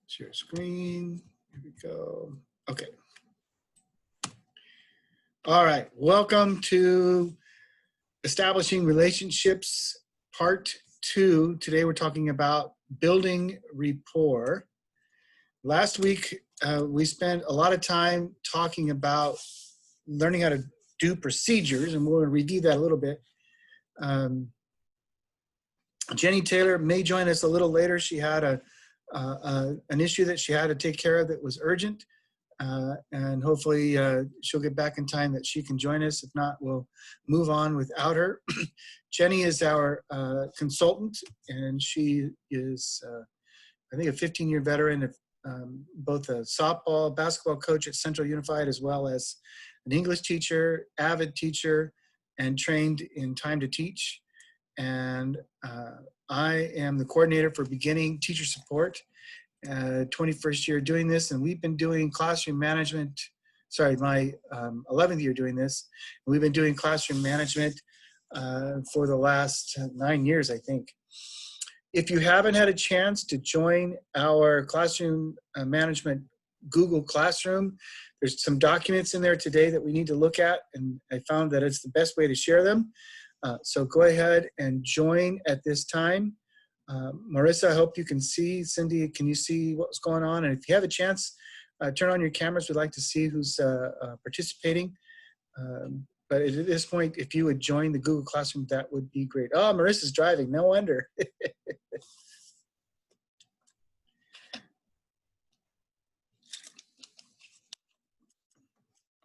Share screen. Here we go. Okay. All right. Welcome to Establishing Relationships Part 2. Today we're talking about building rapport. Last week we spent a lot of time talking about learning how to do procedures, and we'll review that a little bit. Jenny Taylor may join us a little later. She had an issue that she had to take care of that was urgent, and hopefully she'll get back in time that she can join us. If not, we'll move on without her. Jenny is our consultant, and she is, I think, a 15-year veteran of both a softball, basketball coach at Central Unified, as well as an English teacher, avid teacher, and trained in time to teach. And I am the coordinator for beginning teacher support, 21st year doing this, and we've been doing classroom management, my 11th year doing this. And we've been doing classroom management for the last 9 years, I think. If you haven't had a chance to join our classroom management Google Classroom, there's some documents in there today that we need to look at, and I found that it's the best way to share them. So go ahead and join at this time. Marissa, I hope you can see. Cindy, can you see what's going on? And if you have a chance, turn on your cameras. We'd like to see who's participating. But at this point, if you would join the Google Classroom, that would be great. Oh, Marissa's driving. No wonder.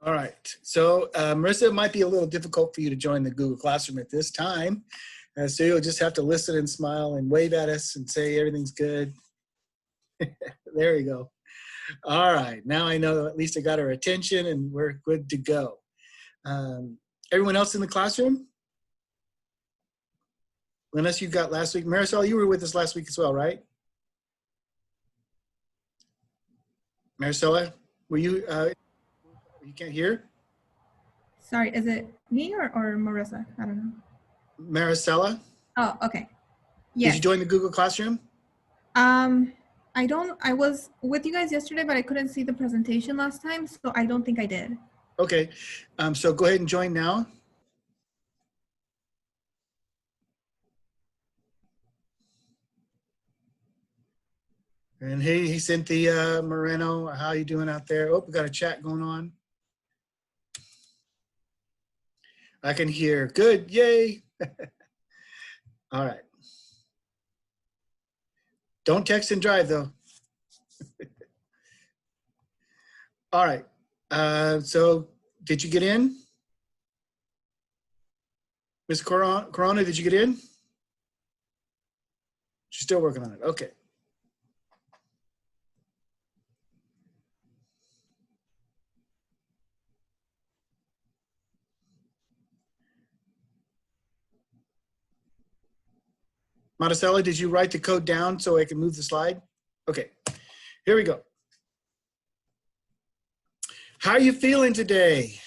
All right. So, Marissa, it might be a little difficult for you to join the Google Classroom at this time. So you'll just have to listen and smile and wave at us and say everything's good. There you go. All right. Now I know at least I got her attention and we're good to go. Everyone else in the classroom? Unless you got last week. Marisol, you were with us last week as well, right? Marisol, were you, you can't hear? Sorry, is it me or Marissa? I don't know. Maricela? Oh, okay. Yes. Did you join the Google Classroom? I was with you guys yesterday, but I couldn't see the presentation last time, so I don't think I did. Okay, so go ahead and join now. And hey, Cynthia Moreno, how you doing out there? Oh, we got a chat going on. I can hear. Good, yay. All right. Don't text and drive though. All right. So did you get in? Ms. Corona, did you get in? She's still working on it. Okay. Monticello, did you write the code down so I can move the slide? Okay, here we go. How are you feeling today?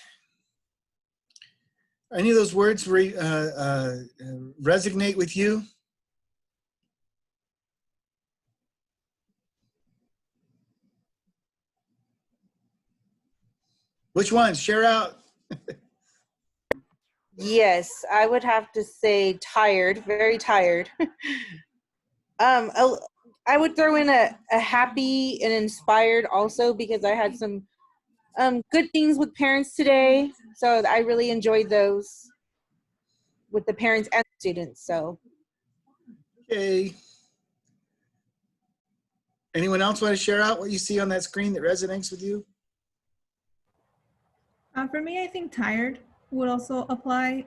Any of those words resonate with you? Which ones? Share out. Yes, I would have to say tired, very tired. I would throw in a happy and inspired also, because I had some good things with parents today. So I really enjoyed those with the parents and students. So. Okay. Anyone else want to share out what you see on that screen that resonates with you? For me, I think tired would also apply.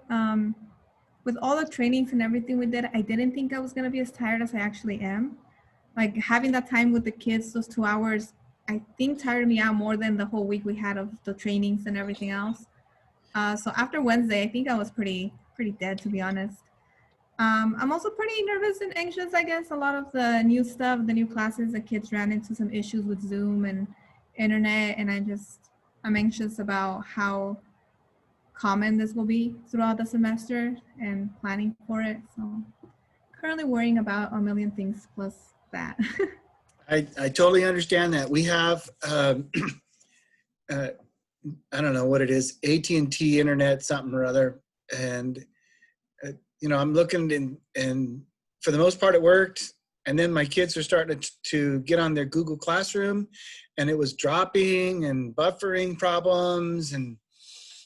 With all the trainings and everything we did, I didn't think I was going to be as tired as I actually am. Like having that time with the kids, those 2 hours, I think tired me out more than the whole week we had of the trainings and everything else. So after Wednesday, I think I was pretty dead, to be honest. I'm also pretty nervous and anxious, I guess. A lot of the new stuff, the new classes, the kids ran into some issues with Zoom and internet, and I'm anxious about how common this will be throughout the semester and planning for it. So currently worrying about a million things plus that. I totally understand that. We have, I don't know what it is, AT&T internet, something or other. And, I'm looking and for the most part it worked. And then my kids are starting to get on their Google Classroom and it was dropping and buffering problems. And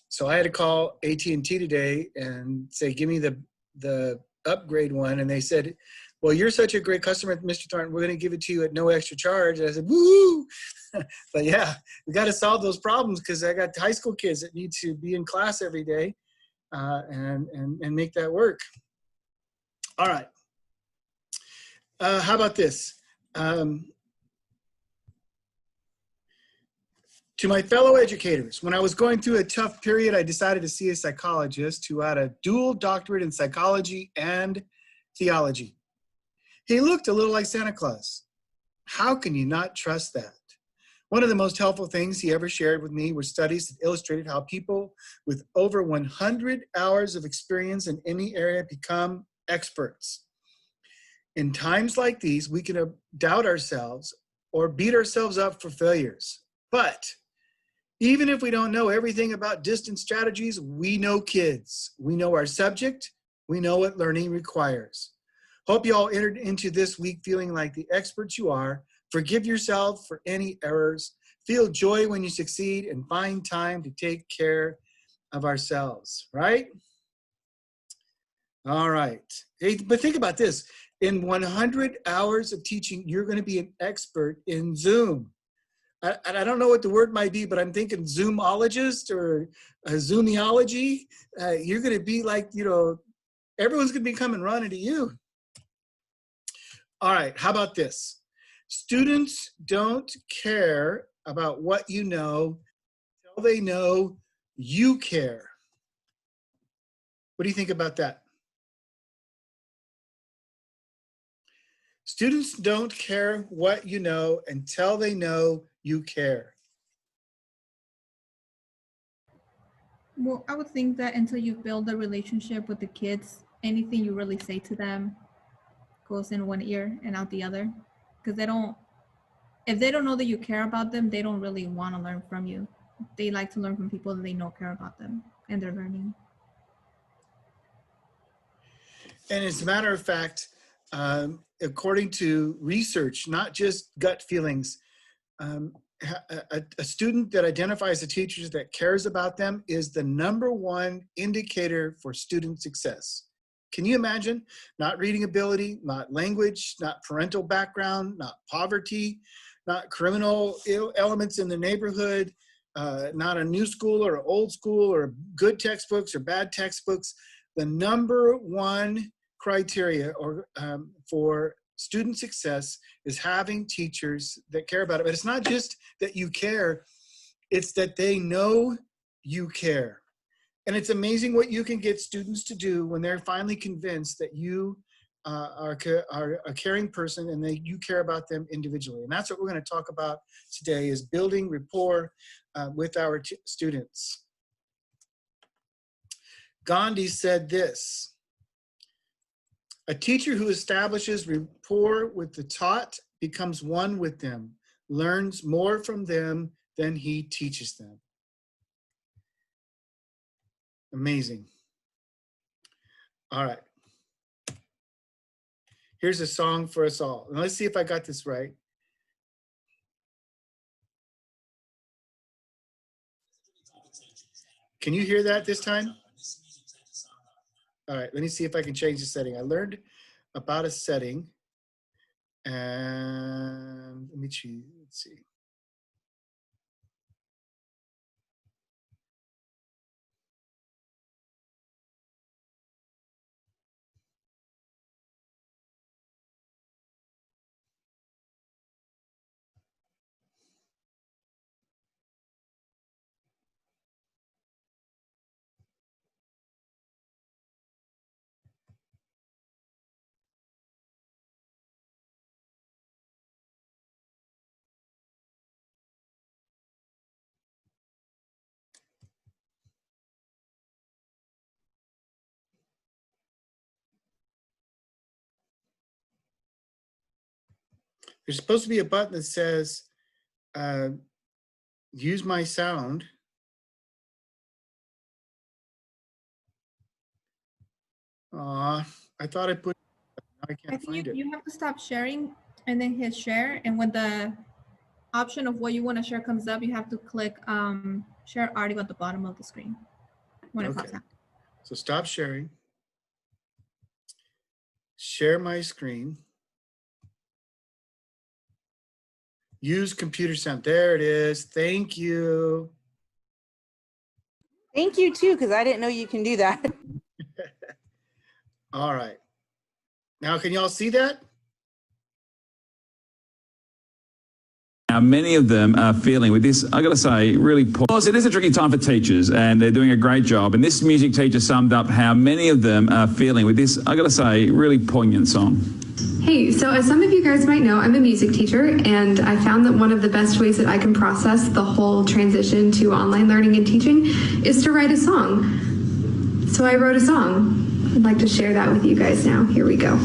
so I had to call AT&T today and say, give me the upgrade one. And they said, well, you're such a great customer, Mr. Thornton. We're going to give it to you at no extra charge. And I said, woo! But yeah, we got to solve those problems because I got high school kids that need to be in class every day and make that work. All right. How about this? To my fellow educators, when I was going through a tough period, I decided to see a psychologist who had a dual doctorate in psychology and theology. He looked a little like Santa Claus. How can you not trust that? One of the most helpful things he ever shared with me were studies that illustrated how people with over 100 hours of experience in any area become experts. In times like these, we can doubt ourselves or beat ourselves up for failures. But even if we don't know everything about distance strategies, we know kids. We know our subject. We know what learning requires. Hope you all entered into this week feeling like the experts you are. Forgive yourself for any errors. Feel joy when you succeed and find time to take care of ourselves, right? All right. Hey, but think about this. In 100 hours of teaching, you're going to be an expert in Zoom. I don't know what the word might be, but I'm thinking Zoomologist or a Zoomiology. You're going to be like, everyone's going to be coming running to you. All right, how about this? Students don't care about what you know until they know you care. What do you think about that? Students don't care what you know until they know you care. Well, I would think that until you build a relationship with the kids, anything you really say to them goes in one ear and out the other. Because if they don't know that you care about them, they don't really want to learn from you. They like to learn from people that they know care about them and their learning. And as a matter of fact, according to research, not just gut feelings, a student that identifies the teachers that cares about them is the #1 indicator for student success. Can you imagine? Not reading ability, not language, not parental background, not poverty, not criminal elements in the neighborhood, not a new school or old school or good textbooks or bad textbooks. The #1 criteria for student success is having teachers that care about it. But it's not just that you care, it's that they know you care. And it's amazing what you can get students to do when they're finally convinced that you are a caring person and that you care about them individually. And that's what we're going to talk about today, is building rapport with our students. Gandhi said this: a teacher who establishes rapport with the taught becomes one with them, learns more from them than he teaches them. Amazing. All right. Here's a song for us all. And let's see if I got this right. Can you hear that this time? All right, let me see if I can change the setting. I learned about a setting, and let me choose, let's see. There's supposed to be a button that says, use my sound. I thought I put, I I can't think find it. you have to stop sharing and then hit share. And when the option of what you want to share comes up, you have to click share audio at the bottom of the screen when it pops Okay. out. So stop sharing. Share my screen. Use computer sound. There it is. Thank you. Thank you too, because I didn't know you can do that. All right. Now, can y'all see that? Now, many of them are feeling with this, I got to say, really poor. Because it is a tricky time for teachers and they're doing a great job. And this music teacher summed up how many of them are feeling with this, I got to say, really poignant song. Hey, so as some of you guys might know, I'm a music teacher, and I found that one of the best ways that I can process the whole transition to online learning and teaching is to write a song. So I wrote a song. I'd like to share that with you guys now. Here we go.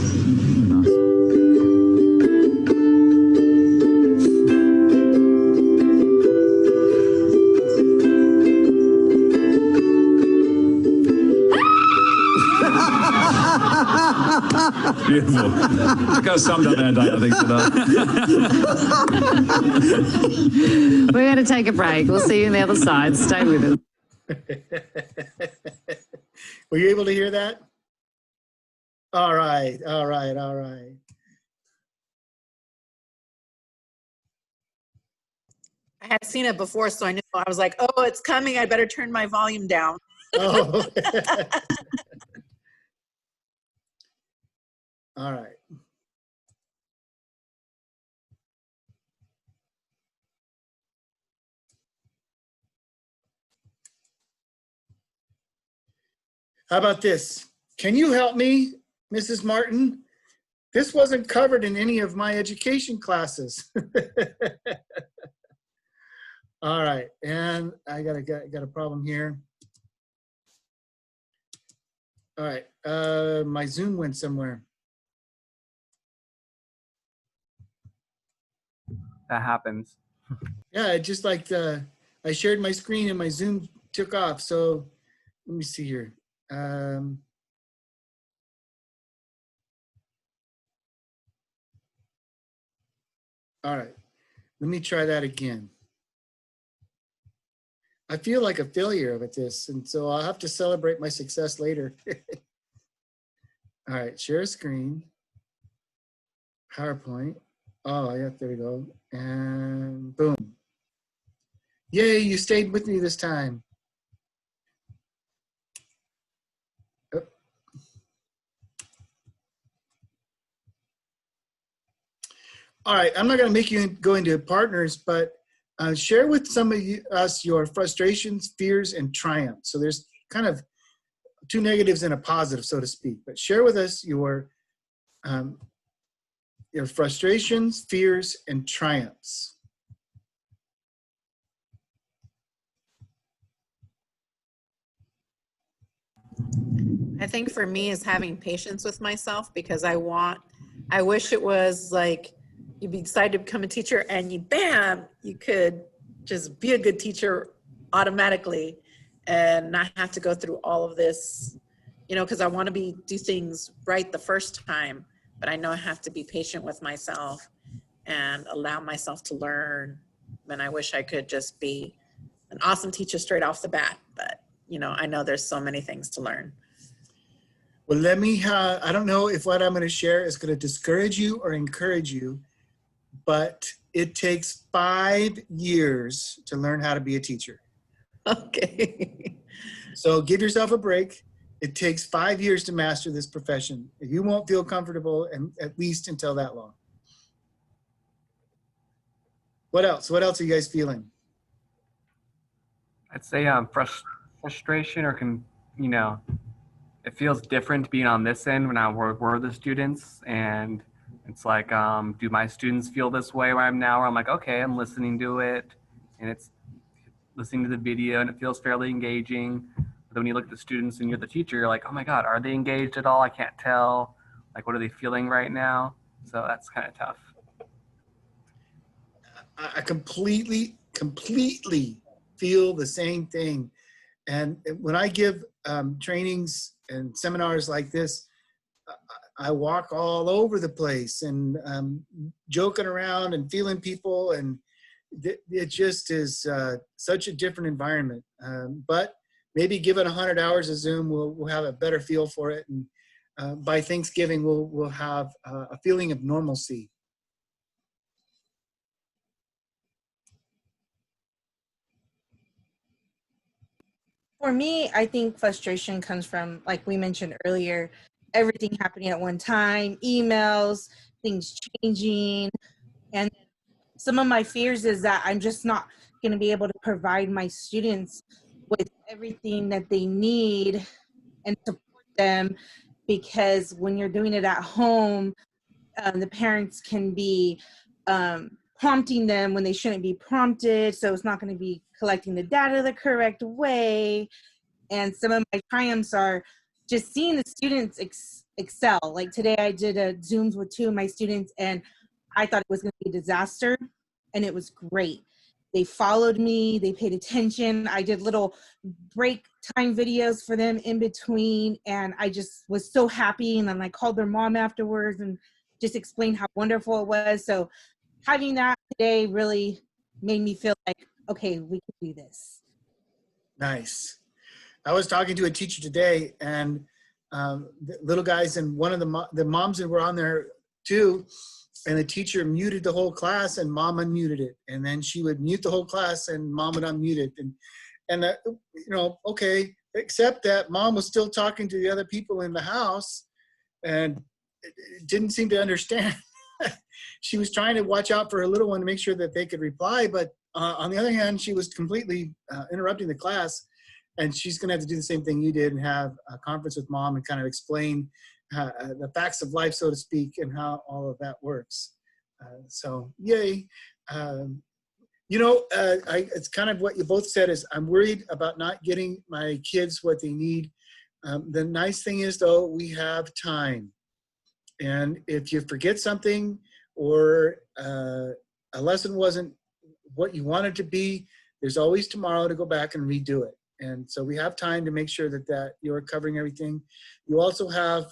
Beautiful. I got summed up our day, I think, today. We're going to take a break. We'll see you on the other side. Stay with us. Were you able to hear that? All right, all right, all right. I had seen it before, so I knew. I was like, oh, it's coming. I better turn my volume down. Oh. All right. How about this? Can you help me, Mrs. Martin? This wasn't covered in any of my education classes. All right, and I got a problem here. All right, my Zoom went somewhere. That happens. Yeah, it just like I shared my screen and my Zoom took off. So let me see here. All right, let me try that again. I feel like a failure with this, and so I'll have to celebrate my success later. All right, share screen, PowerPoint. Oh, yeah, there we go. And boom. Yay, you stayed with me this time. Oh. All right, I'm not going to make you go into partners, but share with some of us your frustrations, fears, and triumphs. So there's kind of two negatives and a positive, so to speak. But share with us your frustrations, fears, and triumphs. I think for me is having patience with myself, because I wish it was like you'd be excited to become a teacher and you could just be a good teacher automatically and not have to go through all of this, because I want to do things right the first time, but I know I have to be patient with myself and allow myself to learn. And I wish I could just be an awesome teacher straight off the bat, but I know there's so many things to learn. Well, I don't know if what I'm going to share is going to discourage you or encourage you, but it takes 5 years to learn how to be a teacher. Okay. So give yourself a break. It takes 5 years to master this profession. You won't feel comfortable, and at least until that long. What else? What else are you guys feeling? I'd say frustration, or it feels different being on this end when I work with the students, and it's like, do my students feel this way where I'm now? Where I'm like, okay, I'm listening to it, and it's listening to the video, and it feels fairly engaging. But then when you look at the students and you're the teacher, you're like, oh my God, are they engaged at all? I can't tell. Like, what are they feeling right now? So that's kind of tough. I completely feel the same thing. And when I give trainings and seminars like this, I walk all over the place and joking around and feeling people, and it just is such a different environment. But maybe given 100 hours of Zoom, we'll have a better feel for it, and by Thanksgiving we'll have a feeling of normalcy. For me, I think frustration comes from, like we mentioned earlier, everything happening at one time, emails, things changing. And some of my fears is that I'm just not going to be able to provide my students with everything that they need and support them, because when you're doing it at home, the parents can be prompting them when they shouldn't be prompted. So it's not going to be collecting the data the correct way. And some of my triumphs are just seeing the students excel. Like today I did a Zooms with 2 of my students, and I thought it was going to be a disaster, and it was great. They followed me, they paid attention. I did little break time videos for them in between, and I just was so happy. And then I called their mom afterwards and just explained how wonderful it was. So having that today really made me feel like, okay, we can do this. Nice. I was talking to a teacher today, and the little guys, and one of the moms that were on there too, and the teacher muted the whole class and mom unmuted it, and then she would mute the whole class and mom would unmute it, and you know, okay, except that mom was still talking to the other people in the house and didn't seem to understand. She was trying to watch out for her little one to make sure that they could reply, but on the other hand, she was completely interrupting the class. And she's going to have to do the same thing you did and have a conference with mom and kind of explain the facts of life, so to speak, and how all of that works. So yay. You know, it's kind of what you both said is I'm worried about not getting my kids what they need. The nice thing is, though, we have time. And if you forget something or a lesson wasn't what you wanted to be, there's always tomorrow to go back and redo it. And so we have time to make sure that you're covering everything. You also have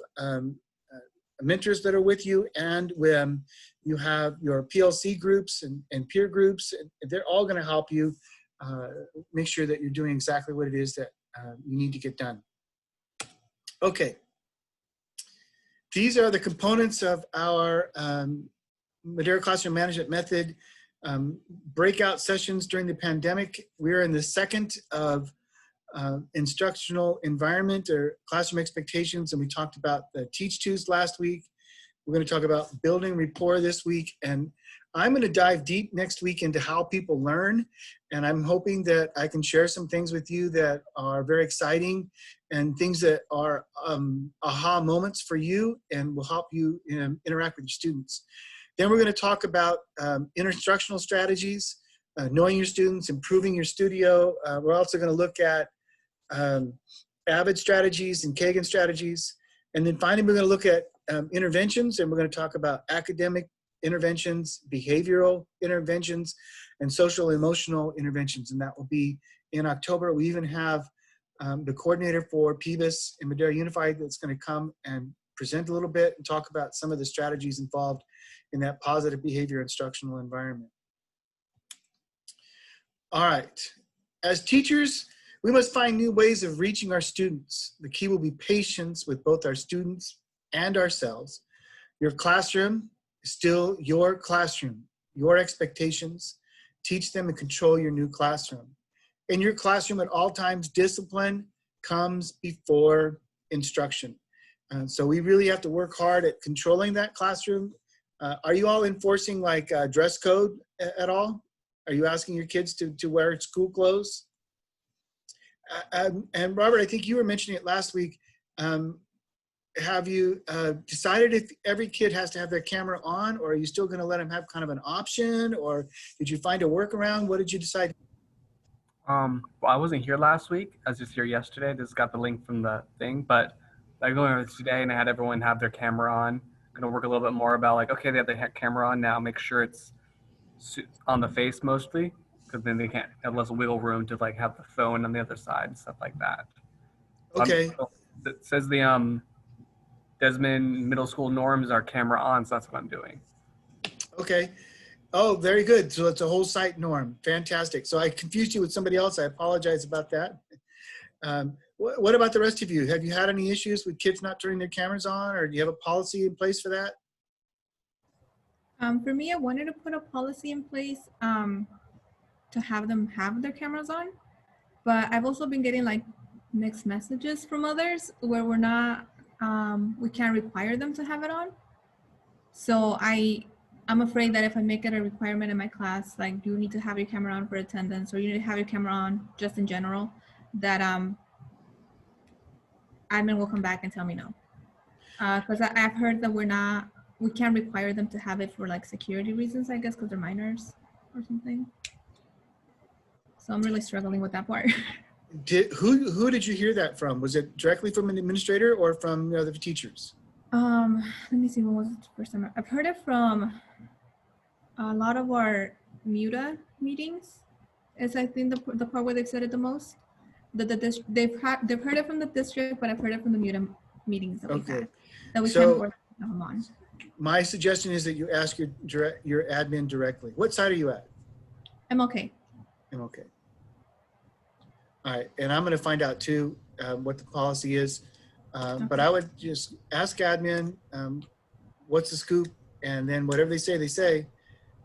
mentors that are with you, and when you have your PLC groups and peer groups, and they're all going to help you make sure that you're doing exactly what it is that you need to get done. Okay. These are the components of our Madera Classroom Management Method breakout sessions during the pandemic. We're in the second of instructional environment or classroom expectations, and we talked about the Teach Twos last week. We're going to talk about building rapport this week, and I'm going to dive deep next week into how people learn, and I'm hoping that I can share some things with you that are very exciting and things that are aha moments for you and will help you interact with your students. Then we're going to talk about instructional strategies, knowing your students, improving your studio. We're also going to look at AVID strategies and Kagan strategies. And then finally, we're going to look at interventions, and we're going to talk about academic interventions, behavioral interventions, and social emotional interventions. And that will be in October. We even have the coordinator for PBIS and Madera Unified that's going to come and present a little bit and talk about some of the strategies involved in that positive behavior instructional environment. All right. As teachers, we must find new ways of reaching our students. The key will be patience with both our students and ourselves. Your classroom is still your classroom, your expectations. Teach them and control your new classroom. In your classroom at all times, discipline comes before instruction. So we really have to work hard at controlling that classroom. Are you all enforcing like dress code at all? Are you asking your kids to wear school clothes? And Robert, I think you were mentioning it last week. Have you decided if every kid has to have their camera on, or are you still going to let them have kind of an option, or did you find a workaround? What did you decide? Well, I wasn't here last week. I was just here yesterday. Just got the link from the thing, but I go over today and I had everyone have their camera on. Going to work a little bit more about like, okay, they have their camera on now. Make sure it's on the face mostly, because then they can't have less wiggle room to like have the phone on the other side and stuff like that. So Okay. it says the Desmond Middle School norms are camera on, so that's what I'm doing. Okay. Oh, very good. So it's a whole site norm. Fantastic. So I confused you with somebody else. I apologize about that. What about the rest of you? Have you had any issues with kids not turning their cameras on, or do you have a policy in place for that? For me, I wanted to put a policy in place to have them have their cameras on, but I've also been getting like mixed messages from others where we're not, we can't require them to have it on. So I'm afraid that if I make it a requirement in my class, like you need to have your camera on for attendance, or you need to have your camera on just in general, that admin will come back and tell me no. Because I've heard that we can't require them to have it for like security reasons, I guess, because they're minors or something. So I'm really struggling with that part. Who did you hear that from? Was it directly from an administrator or from the teachers? Let me see, when was it the first time? I've heard it from a lot of our MUTA meetings. Is I think the part where they've said it the most. They've heard it from the district, but I've heard it from the MUTA meetings that we've had. That we can't force them on. My suggestion is that you ask your admin directly. What side are you at? I'm okay. I'm okay. All right, and I'm going to find out too what the policy is. But I would just ask admin, what's the scoop? And then whatever they say, they say.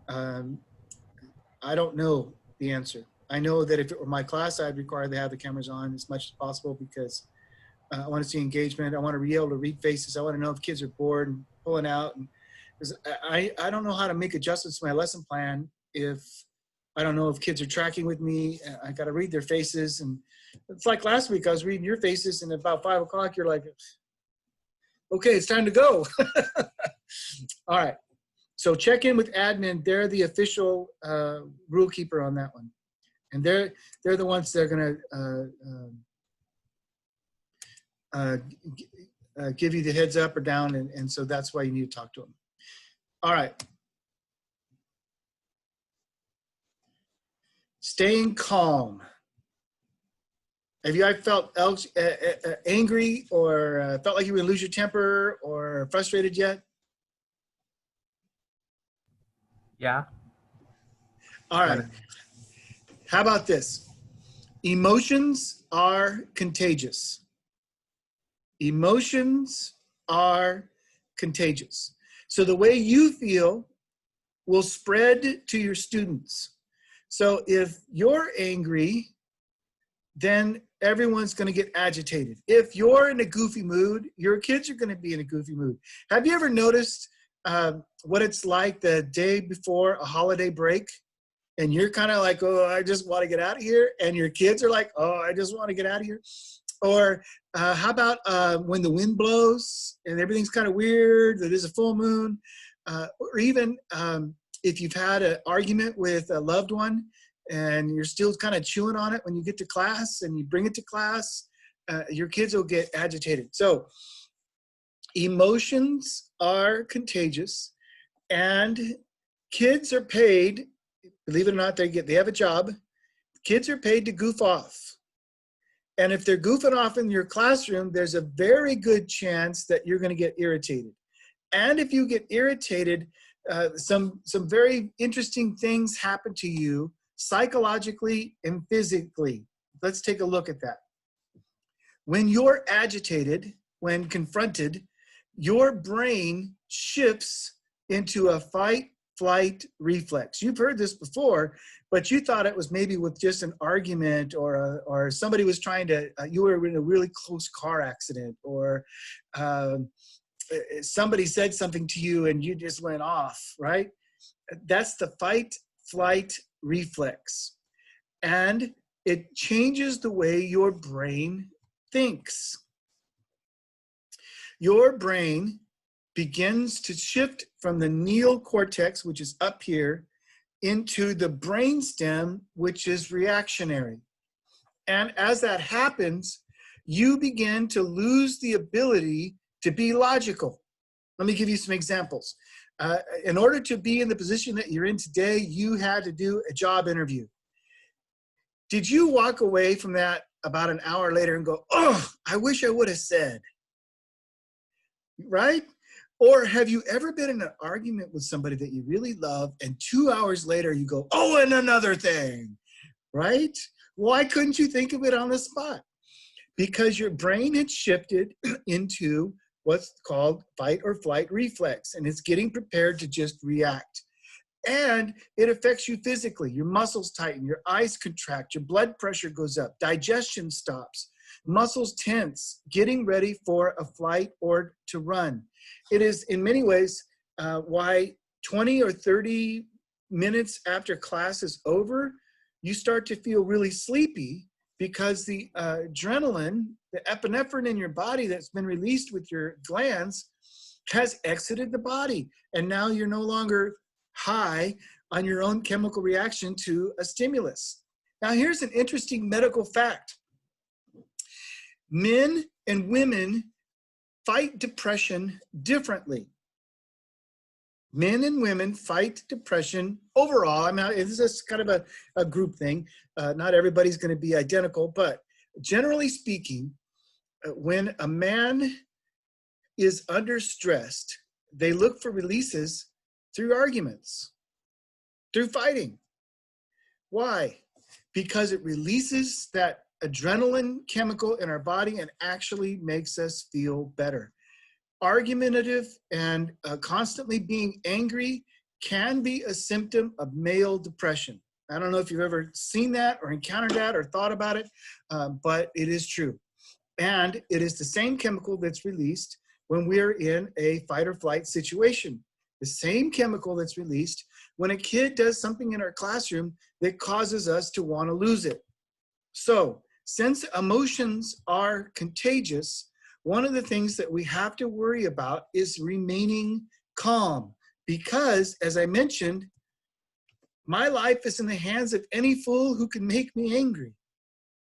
I don't know the answer. I know that if it were my class, I'd require they have the cameras on as much as possible because I want to see engagement. I want to be able to read faces. I want to know if kids are bored and pulling out. And I don't know how to make adjustments to my lesson plan if I don't know if kids are tracking with me. I got to read their faces. And it's like last week, I was reading your faces, and about 5 o'clock, you're like, okay, it's time to go. All right. So check in with admin. They're the official rule keeper on that one. And they're the ones that are going to give you the heads up or down. And so that's why you need to talk to them. All right. Staying calm. Have you guys felt angry or felt like you were going to lose your temper or frustrated yet? Yeah. All right. How about this? Emotions are contagious. Emotions are contagious. So the way you feel will spread to your students. So if you're angry, then everyone's going to get agitated. If you're in a goofy mood, your kids are going to be in a goofy mood. Have you ever noticed what it's like the day before a holiday break? And you're kind of like, oh, I just want to get out of here. And your kids are like, oh, I just want to get out of here. Or how about when the wind blows and everything's kind of weird, that is a full moon, or even if you've had an argument with a loved one and you're still kind of chewing on it when you get to class and you bring it to class, your kids will get agitated. So emotions are contagious, and kids are paid, believe it or not, they have a job. Kids are paid to goof off. And if they're goofing off in your classroom, there's a very good chance that you're going to get irritated. And if you get irritated, some very interesting things happen to you psychologically and physically. Let's take a look at that. When you're agitated, when confronted, your brain shifts into a fight-flight reflex. You've heard this before, but you thought it was maybe with just an argument or somebody was trying to, you were in a really close car accident, or somebody said something to you and you just went off, right? That's the fight-flight reflex. And it changes the way your brain thinks. Your brain begins to shift from the neocortex, which is up here, into the brainstem, which is reactionary. And as that happens, you begin to lose the ability to be logical. Let me give you some examples. In order to be in the position that you're in today, you had to do a job interview. Did you walk away from that about an hour later and go, oh, I wish I would have said, right? Or have you ever been in an argument with somebody that you really love and 2 hours later you go, oh, and another thing, right? Why couldn't you think of it on the spot? Because your brain had shifted into what's called fight or flight reflex, and it's getting prepared to just react. And it affects you physically. Your muscles tighten, your eyes contract, your blood pressure goes up, digestion stops, muscles tense, getting ready for a flight or to run. It is in many ways why 20 or 30 minutes after class is over, you start to feel really sleepy, because the adrenaline, the epinephrine in your body that's been released with your glands has exited the body. And now you're no longer high on your own chemical reaction to a stimulus. Now here's an interesting medical fact. Men and women fight depression differently. Men and women fight depression overall. I mean, this is kind of a group thing. Not everybody's going to be identical, but generally speaking, when a man is under stress, they look for releases through arguments, through fighting. Why? Because it releases that adrenaline chemical in our body and actually makes us feel better. Argumentative and constantly being angry can be a symptom of male depression. I don't know if you've ever seen that or encountered that or thought about it, but it is true. And it is the same chemical that's released when we're in a fight or flight situation. The same chemical that's released when a kid does something in our classroom that causes us to want to lose it. So, since emotions are contagious, one of the things that we have to worry about is remaining calm. Because, as I mentioned, my life is in the hands of any fool who can make me angry.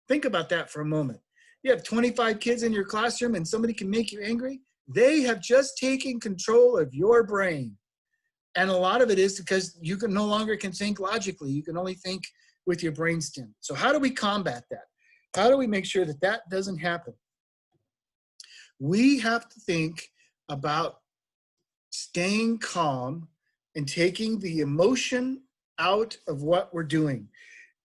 Think about that for a moment. You have 25 kids in your classroom and somebody can make you angry. They have just taken control of your brain. And a lot of it is because you can no longer can think logically. You can only think with your brainstem. So how do we combat that? How do we make sure that that doesn't happen? We have to think about staying calm and taking the emotion out of what we're doing.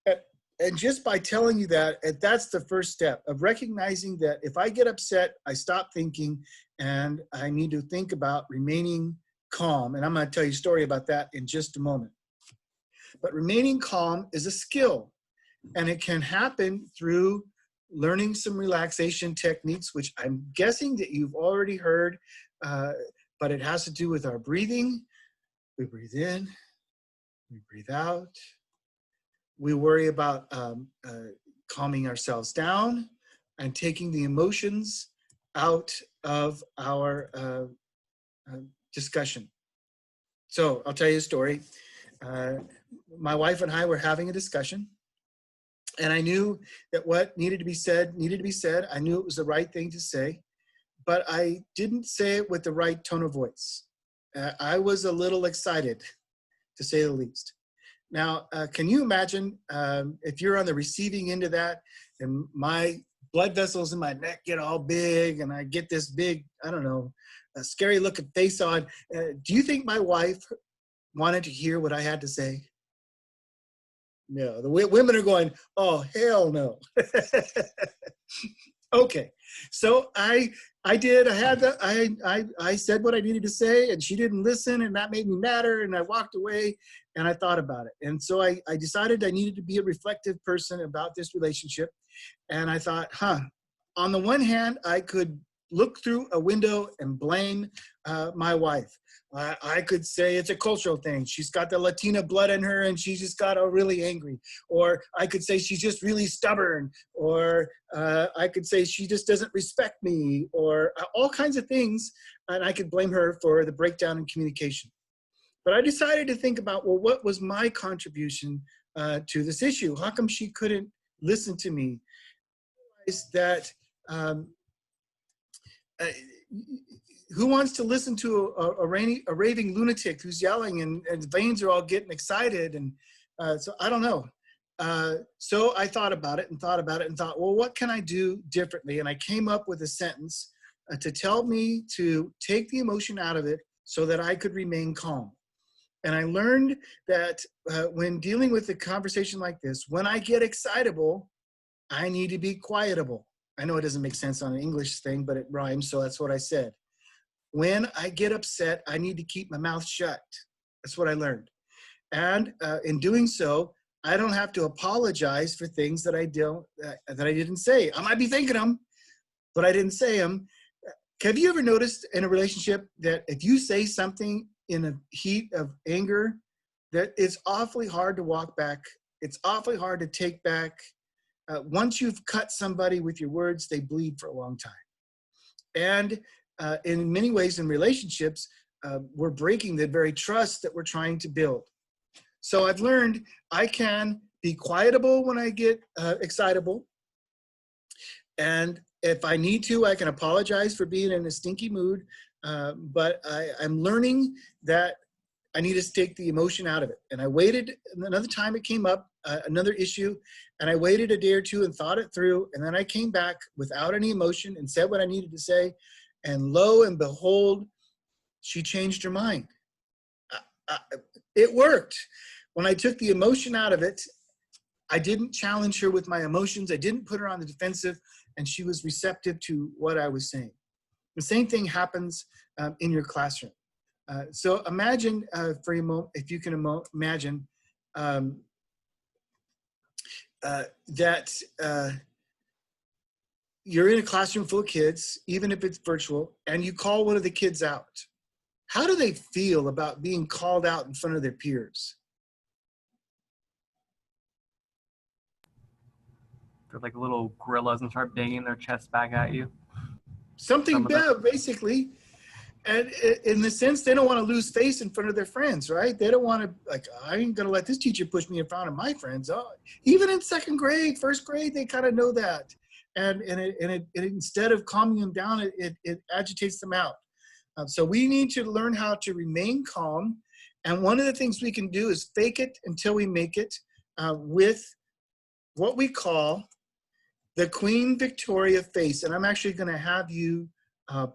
And just by telling you that, that's the first step of recognizing that if I get upset, I stop thinking and I need to think about remaining calm. And I'm going to tell you a story about that in just a moment. But remaining calm is a skill, and it can happen through learning some relaxation techniques, which I'm guessing that you've already heard, but it has to do with our breathing. We breathe in, we breathe out. We worry about calming ourselves down and taking the emotions out of our discussion. So I'll tell you a story. My wife and I were having a discussion, and I knew that what needed to be said needed to be said. I knew it was the right thing to say, but I didn't say it with the right tone of voice. I was a little excited, to say the least. Now, can you imagine if you're on the receiving end of that and my blood vessels in my neck get all big and I get this big, I don't know, a scary looking face on? Do you think my wife wanted to hear what I had to say? No, the women are going, oh, hell no. Okay, so I said what I needed to say, and she didn't listen, and that made me madder, and I walked away, and I thought about it. And so I decided I needed to be a reflective person about this relationship, and I thought, on the one hand, I could look through a window and blame my wife. I could say it's a cultural thing. She's got the Latina blood in her and she just got really angry. Or I could say she's just really stubborn. Or I could say she just doesn't respect me, or all kinds of things. And I could blame her for the breakdown in communication. But I decided to think about, well, what was my contribution to this issue? How come she couldn't listen to me? Is that who wants to listen to a raving lunatic who's yelling and his veins are all getting excited? And so I don't know. So I thought about it and thought, well, what can I do differently? And I came up with a sentence to tell me to take the emotion out of it so that I could remain calm. And I learned that when dealing with a conversation like this, when I get excitable, I need to be quietable. I know it doesn't make sense on an English thing, but it rhymes, so that's what I said. When I get upset, I need to keep my mouth shut. That's what I learned. And in doing so, I don't have to apologize for things that I didn't say. I might be thinking them, but I didn't say them. Have you ever noticed in a relationship that if you say something in a heat of anger, that it's awfully hard to walk back? It's awfully hard to take back. Once you've cut somebody with your words, they bleed for a long time. And in many ways in relationships, we're breaking the very trust that we're trying to build. So I've learned I can be quietable when I get excitable. And if I need to, I can apologize for being in a stinky mood. But I'm learning that I need to take the emotion out of it. And I waited another time it came up, another issue, and I waited a day or two and thought it through. And then I came back without any emotion and said what I needed to say. And lo and behold, she changed her mind. It worked. When I took the emotion out of it, I didn't challenge her with my emotions. I didn't put her on the defensive, and she was receptive to what I was saying. The same thing happens in your classroom. So imagine for a moment, if you can imagine that you're in a classroom full of kids, even if it's virtual, and you call one of the kids out. How do they feel about being called out in front of their peers? They're like little gorillas and start banging their chests back at you. Something bad, basically. And in the sense, they don't want to lose face in front of their friends, right? They don't want to, like, I ain't going to let this teacher push me in front of my friends. Oh, even in second grade, first grade, they kind of know that. And instead of calming them down, it agitates them out. So we need to learn how to remain calm. And one of the things we can do is fake it until we make it with what we call the Queen Victoria face. And I'm actually going to have you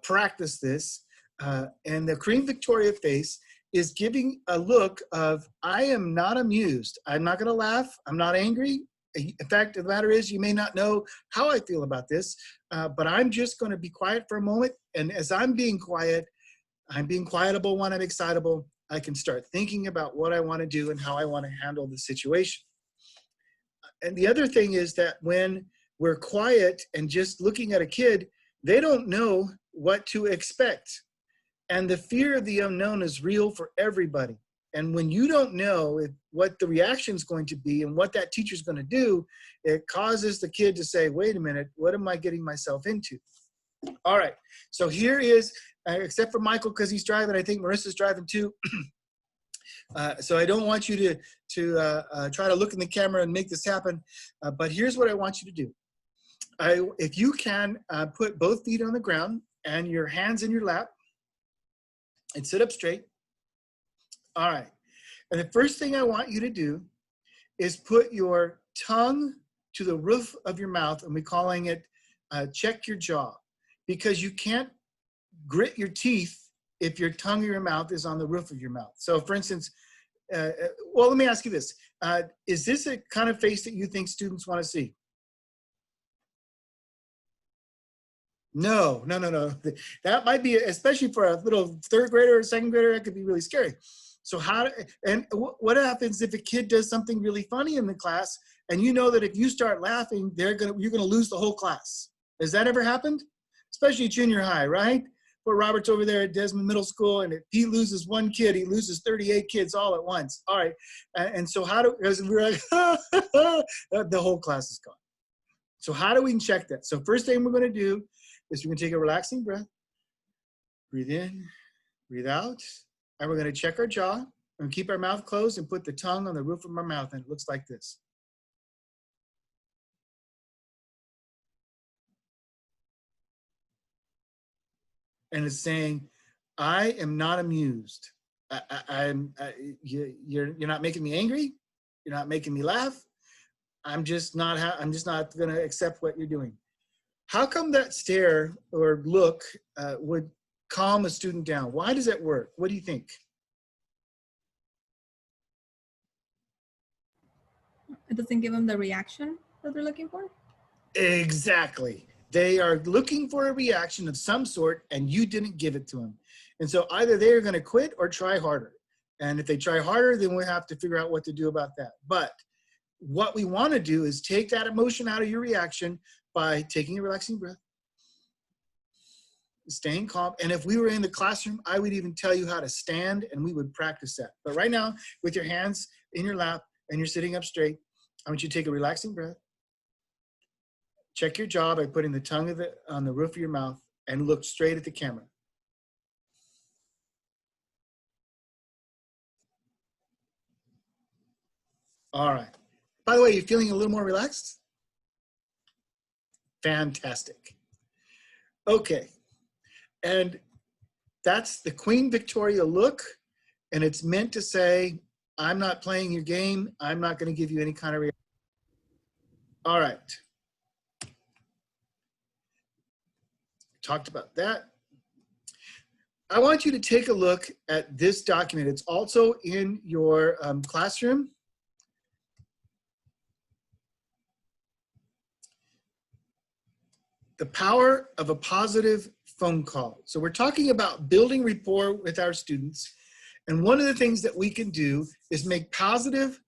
practice this. And the Queen Victoria face is giving a look of, I am not amused. I'm not going to laugh. I'm not angry. In fact, the matter is, you may not know how I feel about this, but I'm just going to be quiet for a moment. And as I'm being quietable when I'm excitable. I can start thinking about what I want to do and how I want to handle the situation. And the other thing is that when we're quiet and just looking at a kid, they don't know what to expect. And the fear of the unknown is real for everybody. And when you don't know what the reaction is going to be and what that teacher's going to do, it causes the kid to say, wait a minute, what am I getting myself into? All right, so here is, except for Michael because he's driving, I think Marissa's driving too. So I don't want you to try to look in the camera and make this happen, but here's what I want you to do. If you can, put both feet on the ground and your hands in your lap and sit up straight. All right, and the first thing I want you to do is put your tongue to the roof of your mouth, and we're calling it check your jaw, because you can't grit your teeth if your tongue or your mouth is on the roof of your mouth. So for instance, well, let me ask you this. Is this a kind of face that you think students want to see? No. That might be, especially for a little third grader or second grader, that could be really scary. So what happens if a kid does something really funny in the class and you know that if you start laughing, you're gonna lose the whole class? Has that ever happened? Especially junior high, right? Where Robert's over there at Desmond Middle School, and if he loses one kid, he loses 38 kids all at once. All right, and so because we're like, the whole class is gone. So how do we check that? So first thing we're gonna do is we're gonna take a relaxing breath, breathe in, breathe out, and we're gonna check our jaw and keep our mouth closed and put the tongue on the roof of our mouth, and it looks like this. And it's saying, I am not amused. You're not making me angry. You're not making me laugh. I'm just not going to accept what you're doing. How come that stare or look would calm a student down? Why does that work? What do you think? It doesn't give them the reaction that they're looking for. Exactly. They are looking for a reaction of some sort and you didn't give it to them. And so either they're going to quit or try harder. And if they try harder, then we have to figure out what to do about that. But what we want to do is take that emotion out of your reaction by taking a relaxing breath, staying calm. And if we were in the classroom, I would even tell you how to stand and we would practice that. But right now, with your hands in your lap and you're sitting up straight, I want you to take a relaxing breath. Check your jaw by putting the tongue on the roof of your mouth and look straight at the camera. All right. By the way, you feeling a little more relaxed? Fantastic. Okay. And that's the Queen Victoria look. And it's meant to say, I'm not playing your game. I'm not going to give you any kind of reaction. All right. Talked about that. I want you to take a look at this document. It's also in your classroom. The power of a positive phone call. So we're talking about building rapport with our students. And one of the things that we can do is make positive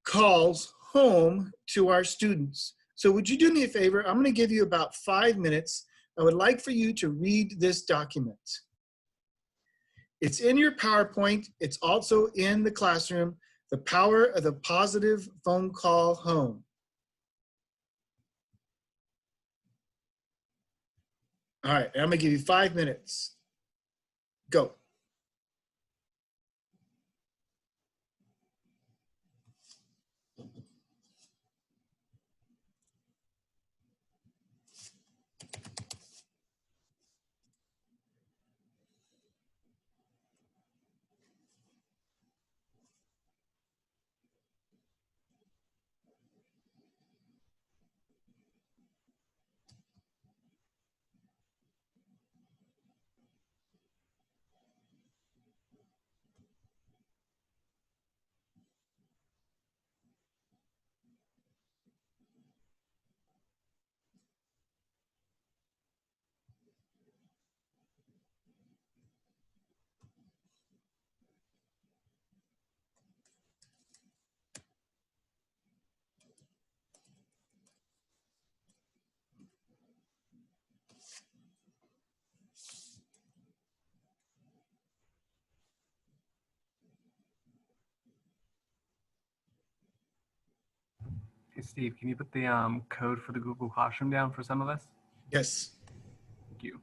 calls home to our students. So would you do me a favor? I'm going to give you about 5 minutes. I would like for you to read this document. It's in your PowerPoint. It's also in the classroom. The power of the positive phone call home. All right, I'm gonna give you 5 minutes. Go. Hey, Steve, can you put the code for the Google Classroom down for some of us? Yes. Thank you.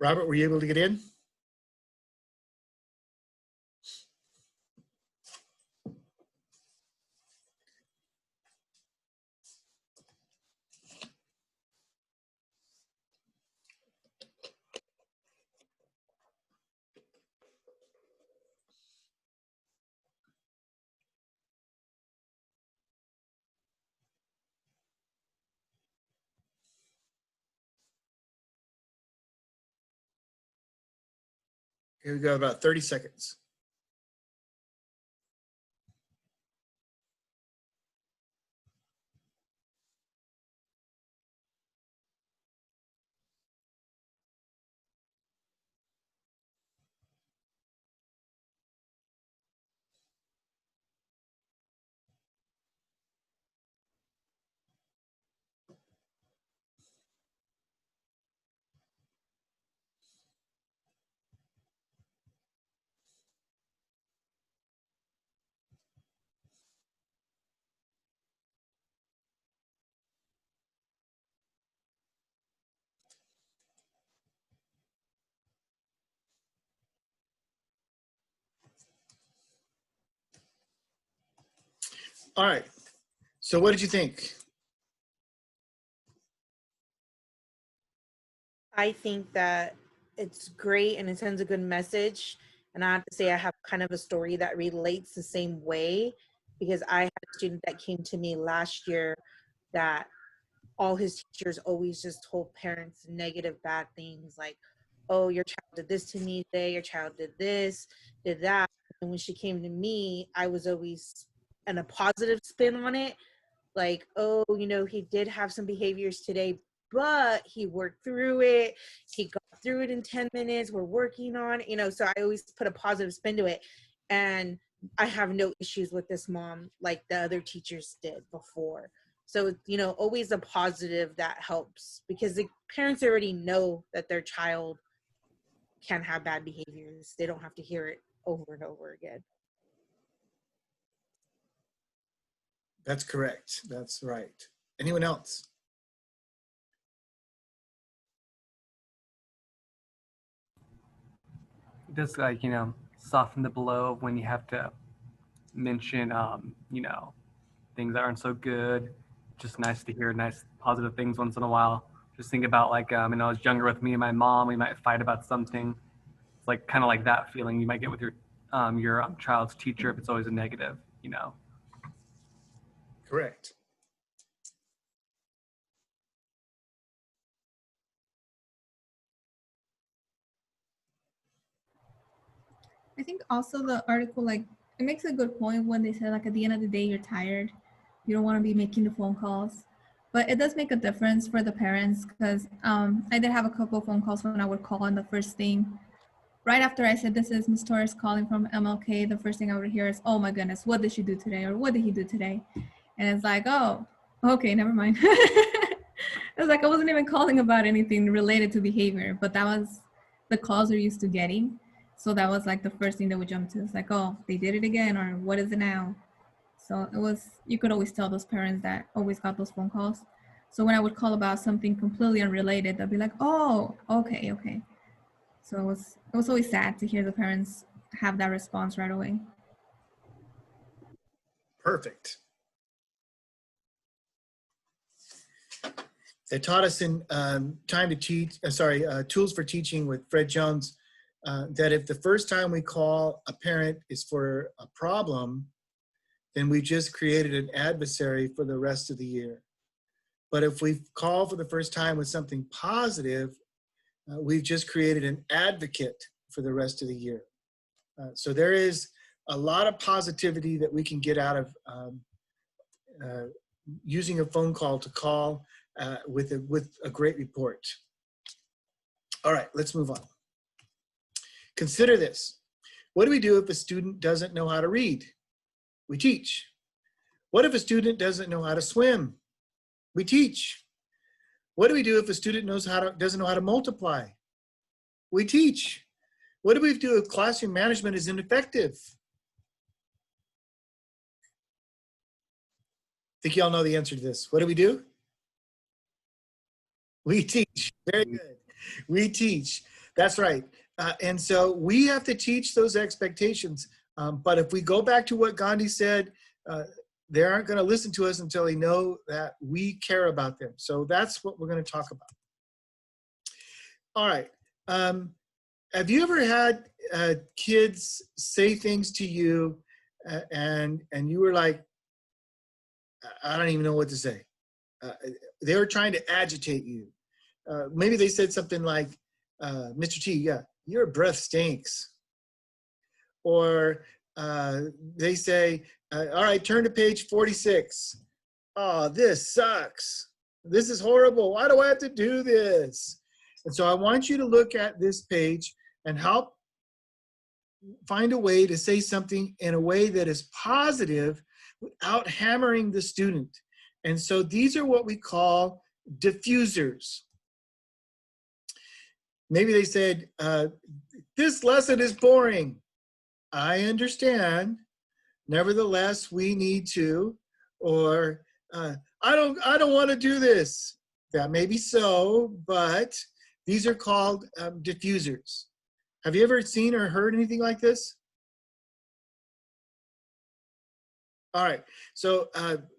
Robert, were you able to get in? Here we go, about 30 seconds. All right, so what did you think? I think that it's great and it sends a good message. And I have to say, I have kind of a story that relates the same way, because I had a student that came to me last year that all his teachers always just told parents negative, bad things like, oh, your child did this to me today, your child did this, did that. And when she came to me, I was always in a positive spin on it. Like, oh, you know, he did have some behaviors today, but he worked through it. He got through it in 10 minutes. We're working on it, you know, so I always put a positive spin to it. And I have no issues with this mom like the other teachers did before. So, you know, always a positive that helps, because the parents already know that their child can have bad behaviors. They don't have to hear it over and over again. That's correct. That's right. Anyone else? Just like, you know, soften the blow when you have to mention, you know, things that aren't so good. Just nice to hear nice positive things once in a while. Just think about like, when I was younger with me and my mom, we might fight about something. It's like kind of like that feeling you might get with your child's teacher if it's always a negative, you know. Correct. I think also the article, like, it makes a good point when they say, like, at the end of the day, you're tired. You don't want to be making the phone calls. But it does make a difference for the parents, because I did have a couple of phone calls when I would call, and the first thing, right after I said, this is Ms. Torres calling from MLK, the first thing I would hear is, oh my goodness, what did she do today? Or what did he do today? And it's like, oh, okay, never mind. It was like I wasn't even calling about anything related to behavior, but that was the calls we're used to getting. So that was like the first thing that would jump to. It's like, oh, they did it again, or what is it now? So it was, you could always tell those parents that always got those phone calls. So when I would call about something completely unrelated, they'd be like, oh, okay, okay. So it was always sad to hear the parents have that response right away. Perfect. They taught us in Time to Teach, Tools for Teaching with Fred Jones, that if the first time we call a parent is for a problem, then we just created an adversary for the rest of the year. But if we call for the first time with something positive, we've just created an advocate for the rest of the year. So there is a lot of positivity that we can get out of using a phone call to call with a great report. All right, let's move on. Consider this. What do we do if a student doesn't know how to read? We teach. What if a student doesn't know how to swim? We teach. What do we do if a student doesn't know how to multiply? We teach. What do we do if classroom management is ineffective? I think y'all know the answer to this. What do we do? We teach. Very good. We teach. That's right. And so we have to teach those expectations. But if we go back to what Gandhi said, they aren't going to listen to us until they know that we care about them. So that's what we're going to talk about. All right. Have you ever had kids say things to you and you were like, I don't even know what to say. They were trying to agitate you. Maybe they said something like, Mr. T, yeah, your breath stinks. Or they say, all right, turn to page 46. Oh, this sucks. This is horrible. Why do I have to do this? And so I want you to look at this page and help find a way to say something in a way that is positive without hammering the student. And so these are what we call diffusers. Maybe they said, this lesson is boring. I understand. Nevertheless, we need to. Or I don't want to do this. That may be so, but these are called diffusers. Have you ever seen or heard anything like this? All right, so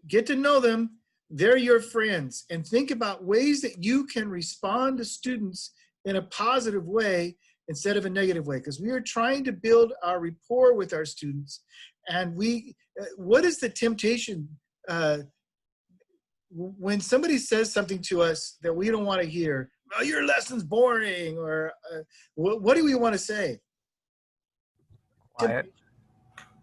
get to know them. They're your friends. And think about ways that you can respond to students in a positive way instead of a negative way, because we are trying to build our rapport with our students. And what is the temptation when somebody says something to us that we don't want to hear? Oh, your lesson's boring, or what do we want to say? Quiet.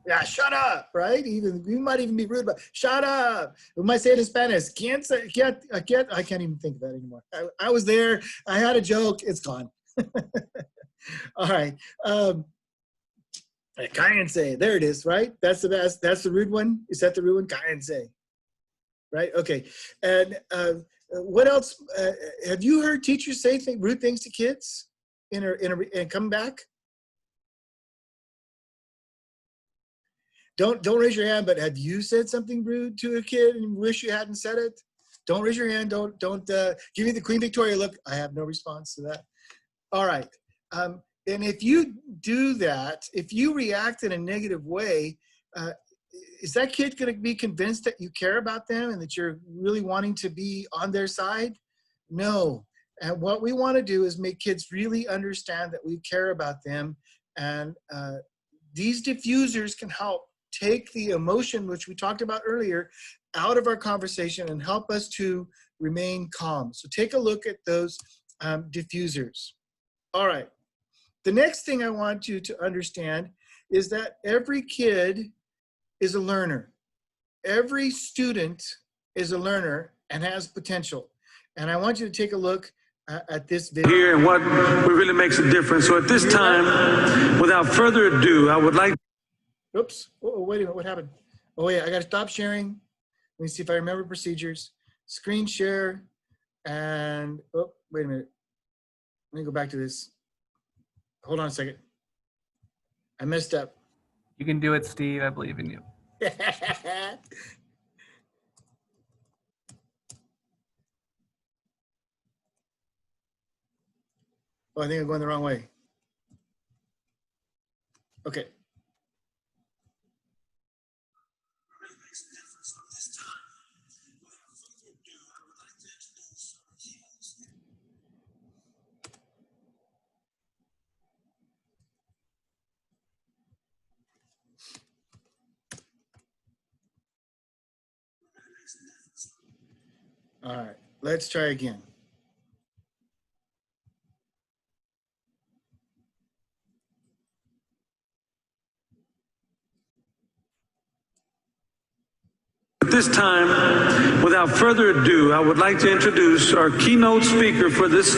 Yeah, shut up, right? We might even be rude, but shut up. We might say it in Spanish. I can't even think of that anymore. I was there. I had a joke. It's gone. All right. Cállense. There it is, right? That's the best. That's the rude one. Is that the rude one? Cállense. Right? Okay. And what else? Have you heard teachers say rude things to kids and come back? Don't raise your hand, but have you said something rude to a kid and wish you hadn't said it? Don't raise your hand. Don't give me the Queen Victoria look. I have no response to that. All right. And if you do that, if you react in a negative way, is that kid going to be convinced that you care about them and that you're really wanting to be on their side? No. And what we want to do is make kids really understand that we care about them. And these diffusers can help take the emotion, which we talked about earlier, out of our conversation and help us to remain calm. So take a look at those diffusers. All right. The next thing I want you to understand is that every kid is a learner. Every student is a learner and has potential. And I want you to take a look at this video. Here and what really makes a difference. So at this time, without further ado, I would like. Oops. Oh, wait a minute. What happened? Oh, yeah. I got to stop sharing. Let me see if I remember procedures. Screen share. And, oh, wait a minute. Let me go back to this. Hold on a second. I messed up. You can do it, Steve. I believe in you. Oh, I think I'm going the wrong way. Okay. All right, let's try again. At this time, without further ado, I would like to introduce our keynote speaker for this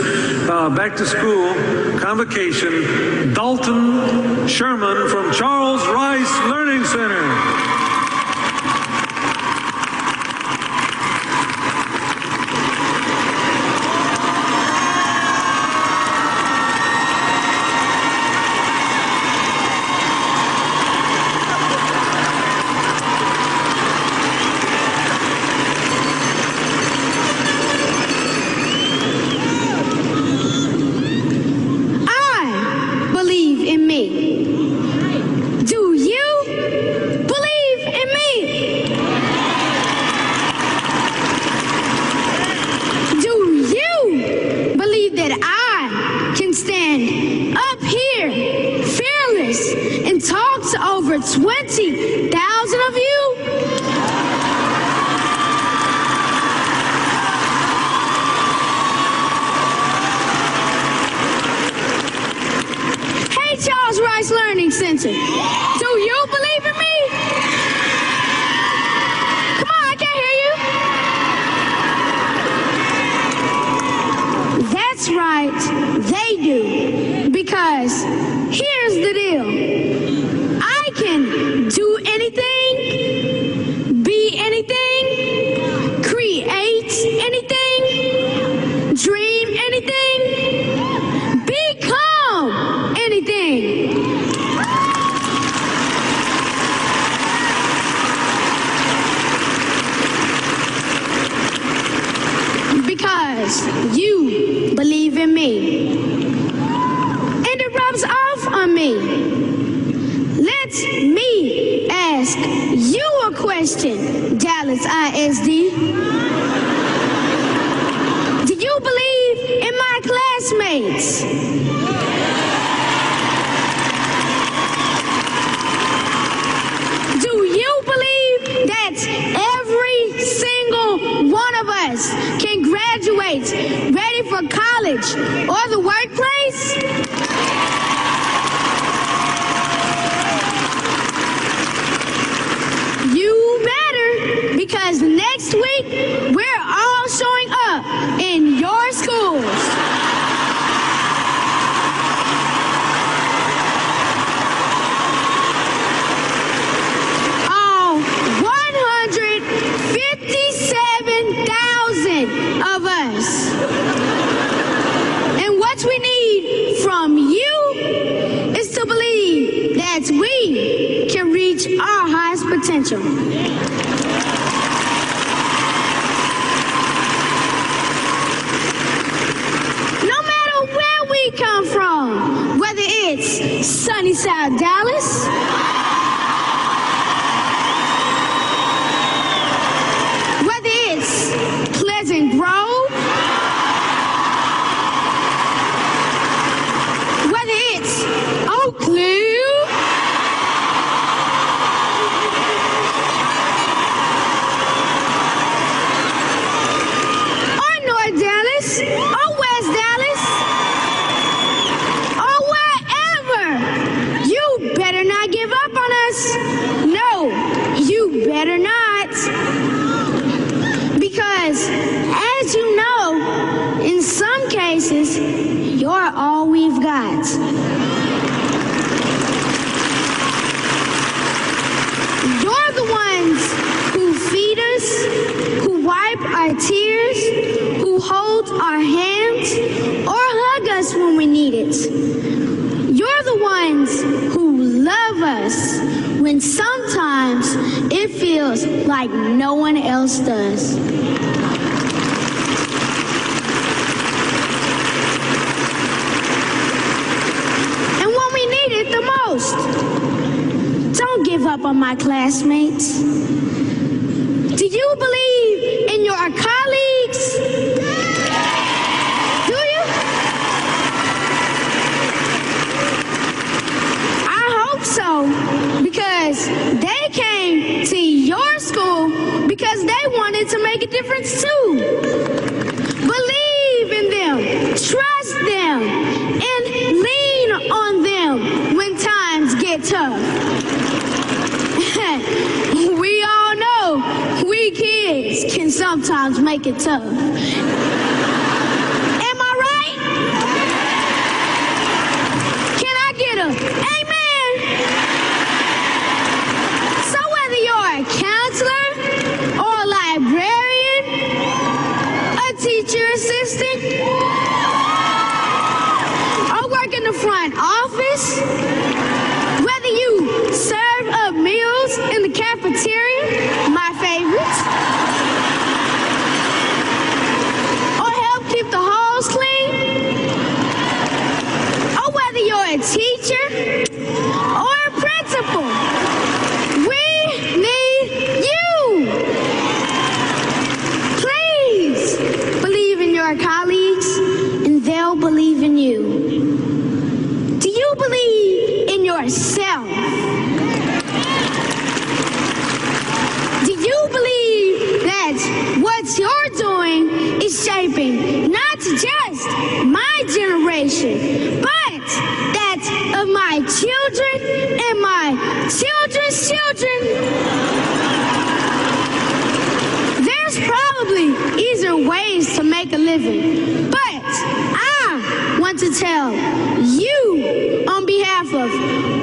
back to school convocation, Dalton Sherman from Charles Rice Learning Center. I answer. Do you believe in me? Come on, I can't hear you. That's right, they do. Because here's the deal. I can do anything, be anything, create anything, dream anything, become anything. Because you believe in me. And it rubs off on me. Let me ask you a question, Dallas ISD. Do you believe in my classmates? Do you believe that every single one of us can graduate ready for college or the workplace? You better, because next week we're all showing up in your schools. All 157,000 of us. And what we need from you is to believe that we can reach our highest potential. No matter where we come from, whether it's sunny South Dallas, whether it's Pleasant Grove, whether it's Oak Cliff, or North Dallas, or West Dallas, or wherever, you better not give up on us. No, you better not. Because, as you know, in some cases, you're all we've got. You're the ones who feed us, who wipe our tears, who hold our hands, or hug us when we need it. You're the ones who love us when sometimes it feels like no one else does. And when we need it the most, don't give up on my classmates. Do you believe in your colleagues? Do you? I hope so, because they came to your school because they wanted to make a difference too. Believe in them, trust them, and lean on them when times get tough. We all know we kids can sometimes make it tough. Am I right? Can I get a amen? So whether you're a counselor or a librarian, a teacher assistant, or work in the front office, whether you serve up meals in the cafeteria, my favorite, or make a living. But I want to tell you on behalf of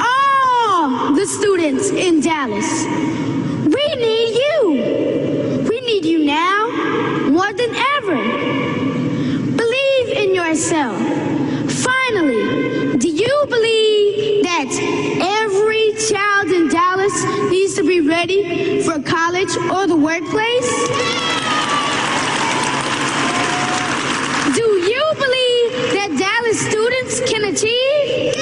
all the students in Dallas, we need you. We need you now more than ever. Believe in yourself. Finally, do you believe that every child in Dallas needs to be ready for college or the workplace? Do you believe that Dallas students can achieve?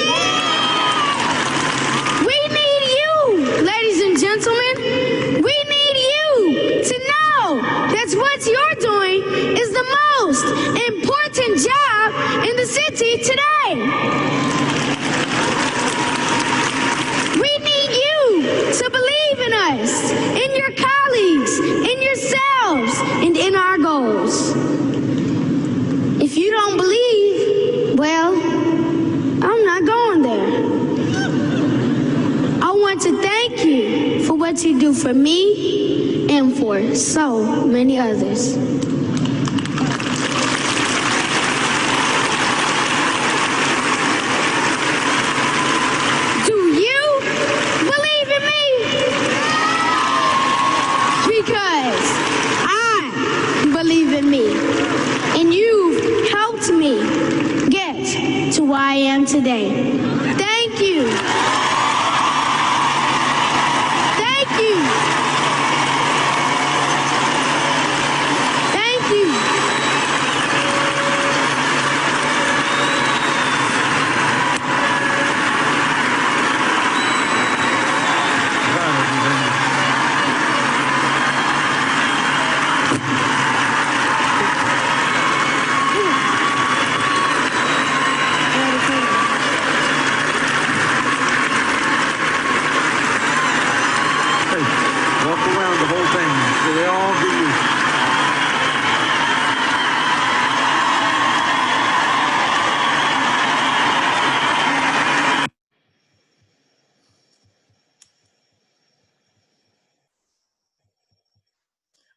We need you, ladies and gentlemen. We need you to know that what you're doing is the most important job in the city today. We need you to believe in us, in your colleagues, in yourselves, and in our goals. If you don't believe, well, I'm not going there. I want to thank you for what you do for me and for so many others. Do you believe in me? Because I believe in me, and you've helped me get to where I am today. Thank you. Thank you. Thank you. Walk around the whole thing so they all get you.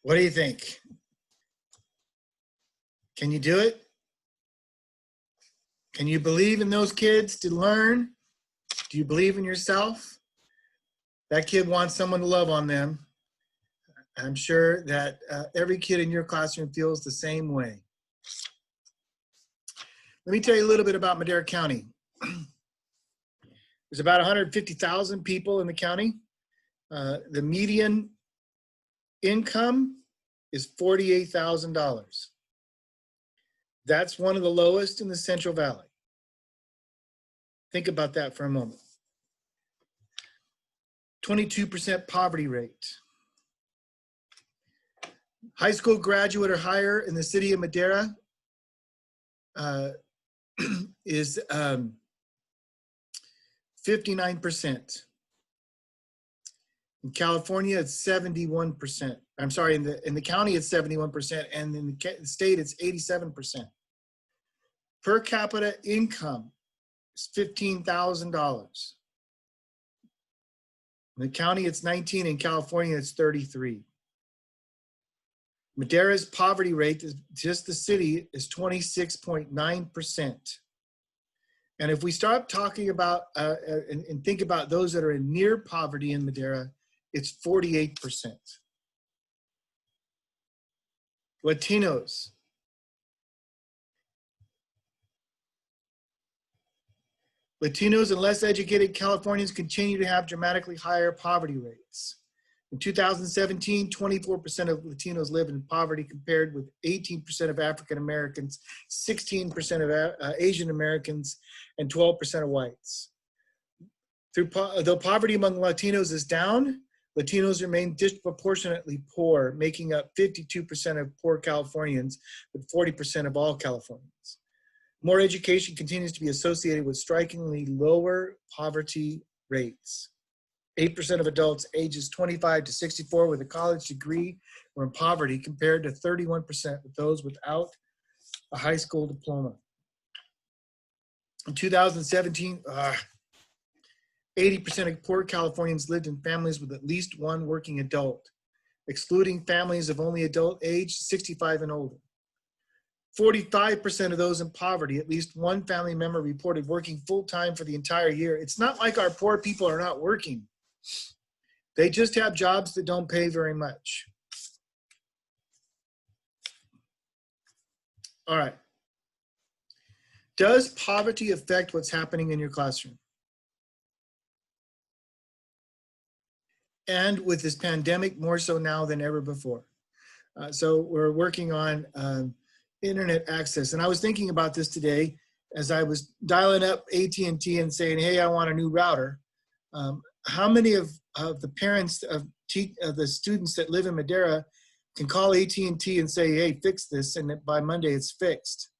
What do you think? Can you do it? Can you believe in those kids to learn? Do you believe in yourself? That kid wants someone to love on them. I'm sure that every kid in your classroom feels the same way. Let me tell you a little bit about Madera County. There's about 150,000 people in the county. The median income is $48,000. That's one of the lowest in the Central Valley. Think about that for a moment. 22% poverty rate. High school graduate or higher in the city of Madera is 59%. In California, it's 71%. I'm sorry, in the county, it's 71%, and in the state, it's 87%. Per capita income is $15,000. In the county, it's 19. In California, it's 33. Madera's poverty rate, just the city, is 26.9%. And if we start talking about and think about those that are in near poverty in Madera, it's 48%. Latinos. Latinos and less educated Californians continue to have dramatically higher poverty rates. In 2017, 24% of Latinos live in poverty compared with 18% of African Americans, 16% of Asian Americans, and 12% of whites. Though poverty among Latinos is down, Latinos remain disproportionately poor, making up 52% of poor Californians, with 40% of all Californians. More education continues to be associated with strikingly lower poverty rates. 8% of adults ages 25 to 64 with a college degree were in poverty compared to 31% of those without a high school diploma. In 2017, 80% of poor Californians lived in families with at least one working adult, excluding families of only adult age 65 and older. 45% of those in poverty, at least one family member reported working full-time for the entire year. It's not like our poor people are not working. They just have jobs that don't pay very much. All right. Does poverty affect what's happening in your classroom? And with this pandemic, more so now than ever before. So we're working on internet access. And I was thinking about this today as I was dialing up AT&T and saying, hey, I want a new router. How many of the parents of the students that live in Madera can call AT&T and say, hey, fix this, and by Monday it's fixed?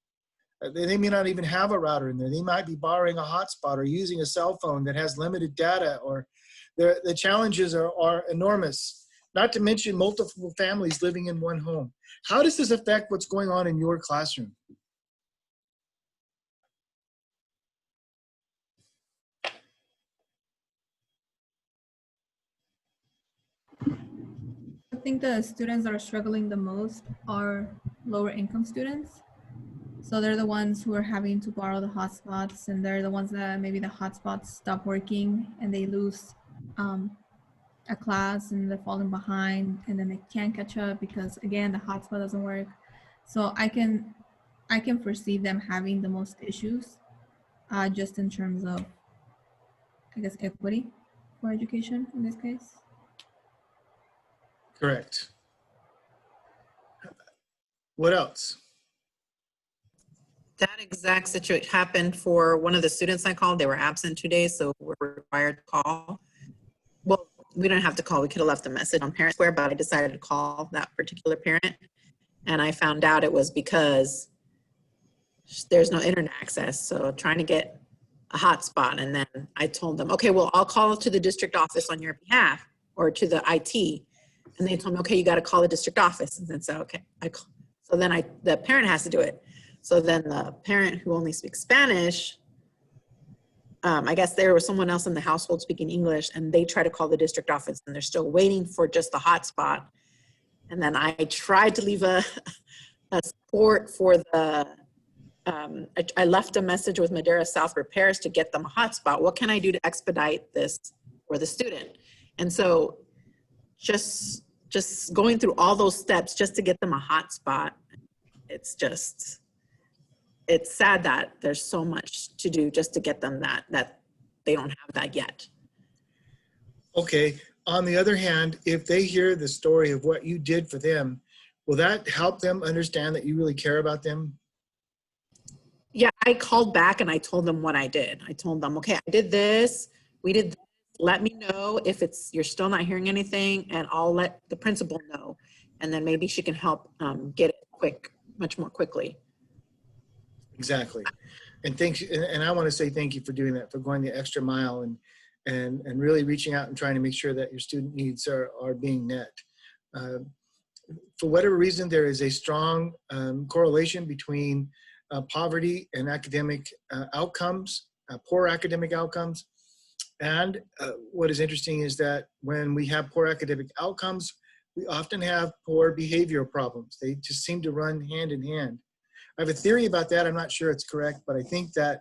They may not even have a router in there. They might be borrowing a hotspot or using a cell phone that has limited data, or the challenges are enormous, not to mention multiple families living in one home. How does this affect what's going on in your classroom? I think the students that are struggling the most are lower income students. So they're the ones who are having to borrow the hotspots, and they're the ones that maybe the hotspots stop working and they lose a class and they're falling behind, and then they can't catch up because, again, the hotspot doesn't work. So I can foresee them having the most issues, just in terms of, I guess, equity for education in this case. Correct. What else? That exact situation happened for one of the students I called. They were absent 2 days, so we're required to call. Well, we don't have to call. We could have left a message on Parent Square, but I decided to call that particular parent. And I found out it was because there's no internet access. So trying to get a hotspot. And then I told them, okay, well, I'll call to the district office on your behalf, or to the IT. And they told me, okay, you got to call the district office. And then so, okay, so then the parent has to do it. So then the parent who only speaks Spanish, I guess there was someone else in the household speaking English, and they try to call the district office, and they're still waiting for just the hotspot. And then I tried to leave a support for the, I left a message with Madera South Repairs to get them a hotspot. What can I do to expedite this for the student? And so just going through all those steps just to get them a hotspot, it's sad that there's so much to do just to get them that they don't have that yet. Okay. On the other hand, if they hear the story of what you did for them, will that help them understand that you really care about them? Yeah, I called back and I told them what I did. I told them, okay, I did this, we did this. Let me know if you're still not hearing anything, and I'll let the principal know. And then maybe she can help get it much more quickly. Exactly. And thanks. And I want to say thank you for doing that, for going the extra mile and really reaching out and trying to make sure that your student needs are being met. For whatever reason, there is a strong correlation between poverty and academic outcomes, poor academic outcomes. And what is interesting is that when we have poor academic outcomes, we often have poor behavioral problems. They just seem to run hand in hand. I have a theory about that. I'm not sure it's correct, but I think that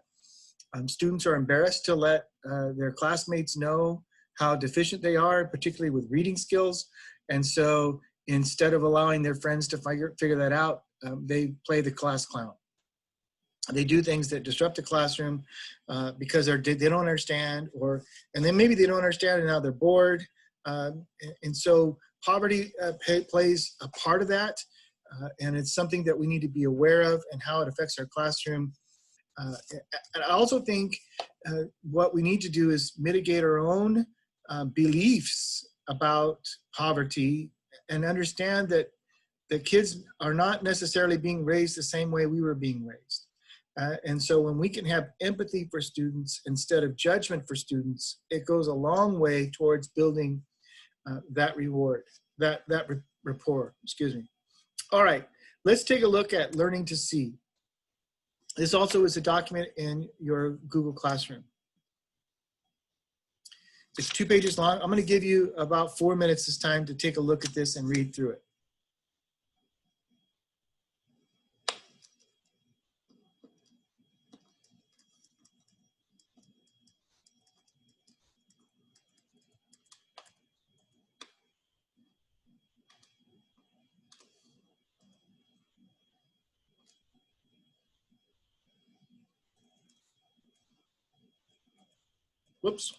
students are embarrassed to let their classmates know how deficient they are, particularly with reading skills. And so instead of allowing their friends to figure that out, they play the class clown. They do things that disrupt the classroom because they don't understand, and then maybe they don't understand and now they're bored. And so poverty plays a part of that. And it's something that we need to be aware of and how it affects our classroom. And I also think what we need to do is mitigate our own beliefs about poverty and understand that the kids are not necessarily being raised the same way we were being raised. And so when we can have empathy for students instead of judgment for students, it goes a long way towards building that rapport, excuse me. All right, let's take a look at learning to see. This also is a document in your Google Classroom. It's 2 pages long. I'm going to give you about 4 minutes this time to take a look at this and read through it. Whoops.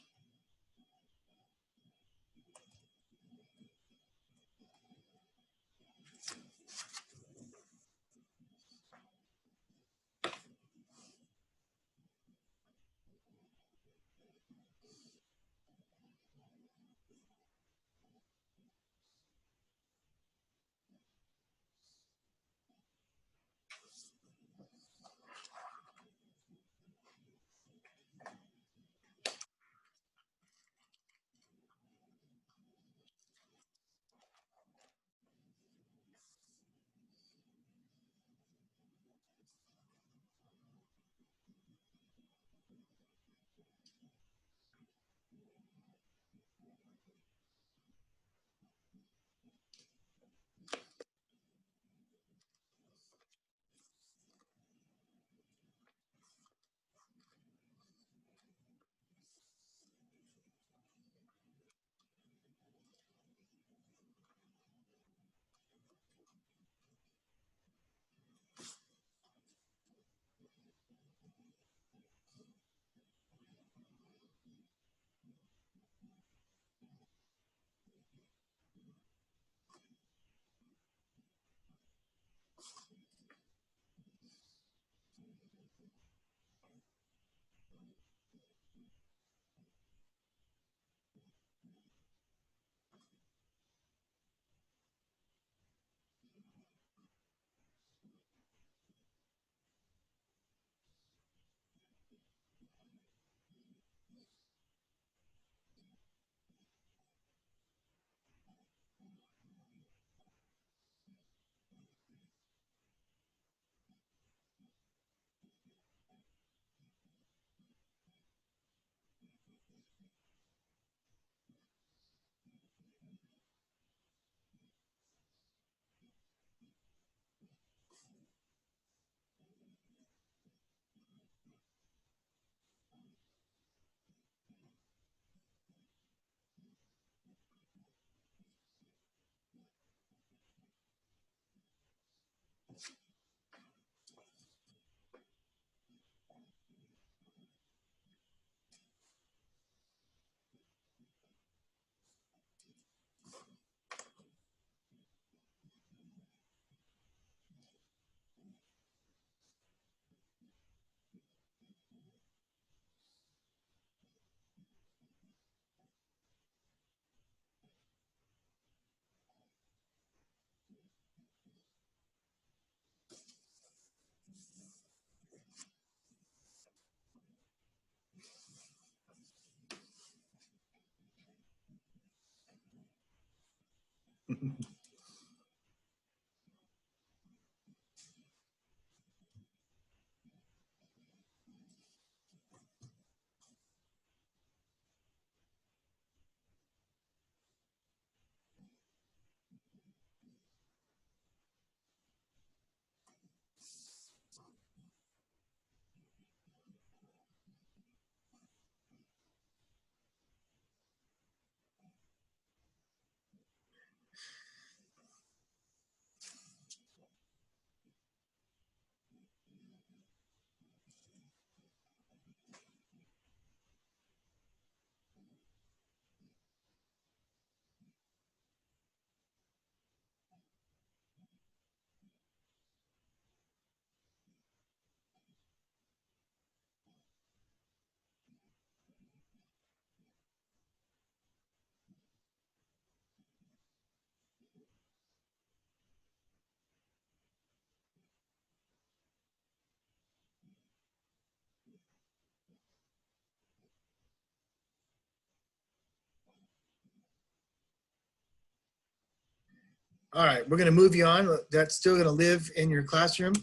All right, we're going to move you on. That's still going to live in your classroom.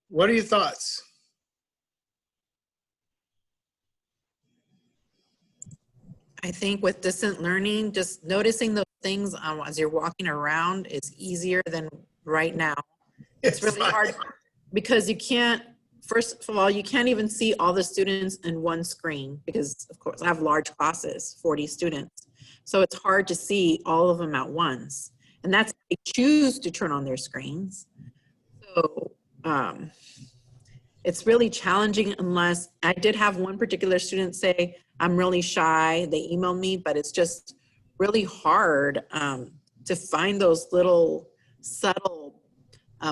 What are your thoughts? I think with distant learning, just noticing those things as you're walking around is easier than right now. It's really hard because you can't, first of all, you can't even see all the students in one screen because, of course, I have large classes, 40 students. So it's hard to see all of them at once. And that's if they choose to turn on their screens. So it's really challenging unless, I did have one particular student say, I'm really shy. They emailed me, but it's just really hard to find those little subtle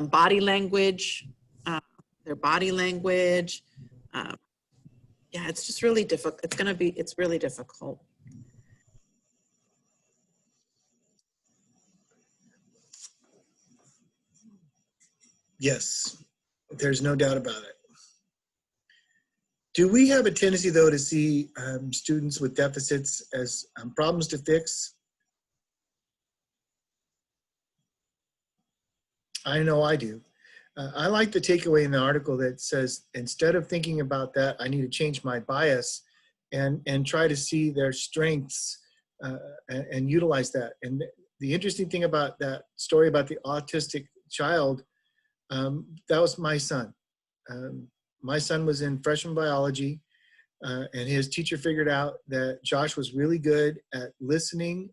body language, their body language. Yeah, it's just really difficult. It's really difficult. Yes, there's no doubt about it. Do we have a tendency, though, to see students with deficits as problems to fix? I know I do. I like the takeaway in the article that says, instead of thinking about that, I need to change my bias and try to see their strengths and utilize that. And the interesting thing about that story about the autistic child, that was my son. My son was in freshman biology, and his teacher figured out that Josh was really good at listening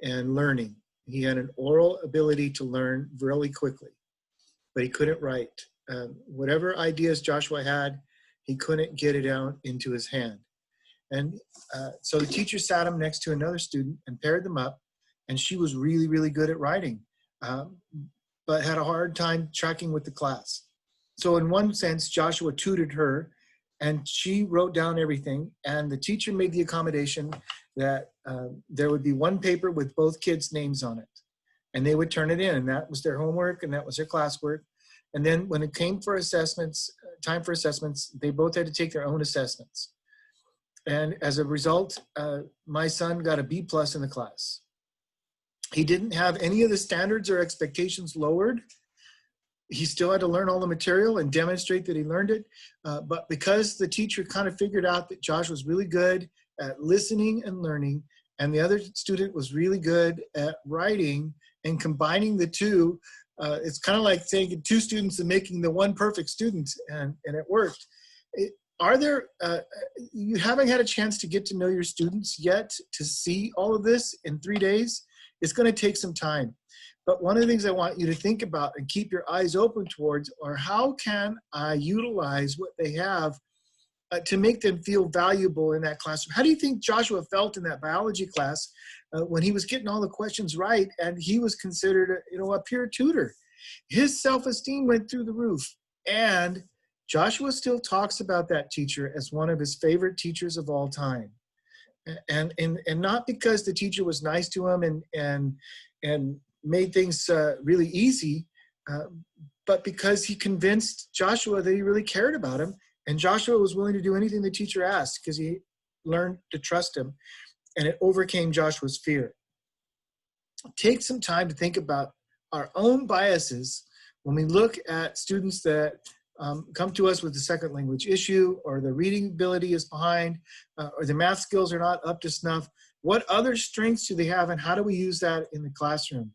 and learning. He had an oral ability to learn really quickly, but he couldn't write. Whatever ideas Joshua had, he couldn't get it out into his hand. And so the teacher sat him next to another student and paired them up, and she was really, really good at writing, but had a hard time tracking with the class. So in one sense, Joshua tutored her, and she wrote down everything, and the teacher made the accommodation that there would be one paper with both kids' names on it, and they would turn it in, and that was their homework, and that was their classwork. And then when it came for assessments, time for assessments, they both had to take their own assessments. And as a result, my son got a B+ in the class. He didn't have any of the standards or expectations lowered. He still had to learn all the material and demonstrate that he learned it. But because the teacher kind of figured out that Josh was really good at listening and learning, and the other student was really good at writing, and combining the two, it's kind of like taking two students and making the one perfect student, and it worked. Are there, you haven't had a chance to get to know your students yet to see all of this in 3 days? It's going to take some time. But one of the things I want you to think about and keep your eyes open towards are, how can I utilize what they have to make them feel valuable in that classroom? How do you think Joshua felt in that biology class when he was getting all the questions right and he was considered a peer tutor? His self-esteem went through the roof. And Joshua still talks about that teacher as one of his favorite teachers of all time. And not because the teacher was nice to him and made things really easy, but because he convinced Joshua that he really cared about him, and Joshua was willing to do anything the teacher asked because he learned to trust him, and it overcame Joshua's fear. Take some time to think about our own biases when we look at students that come to us with a second language issue, or the reading ability is behind, or the math skills are not up to snuff. What other strengths do they have, and how do we use that in the classroom?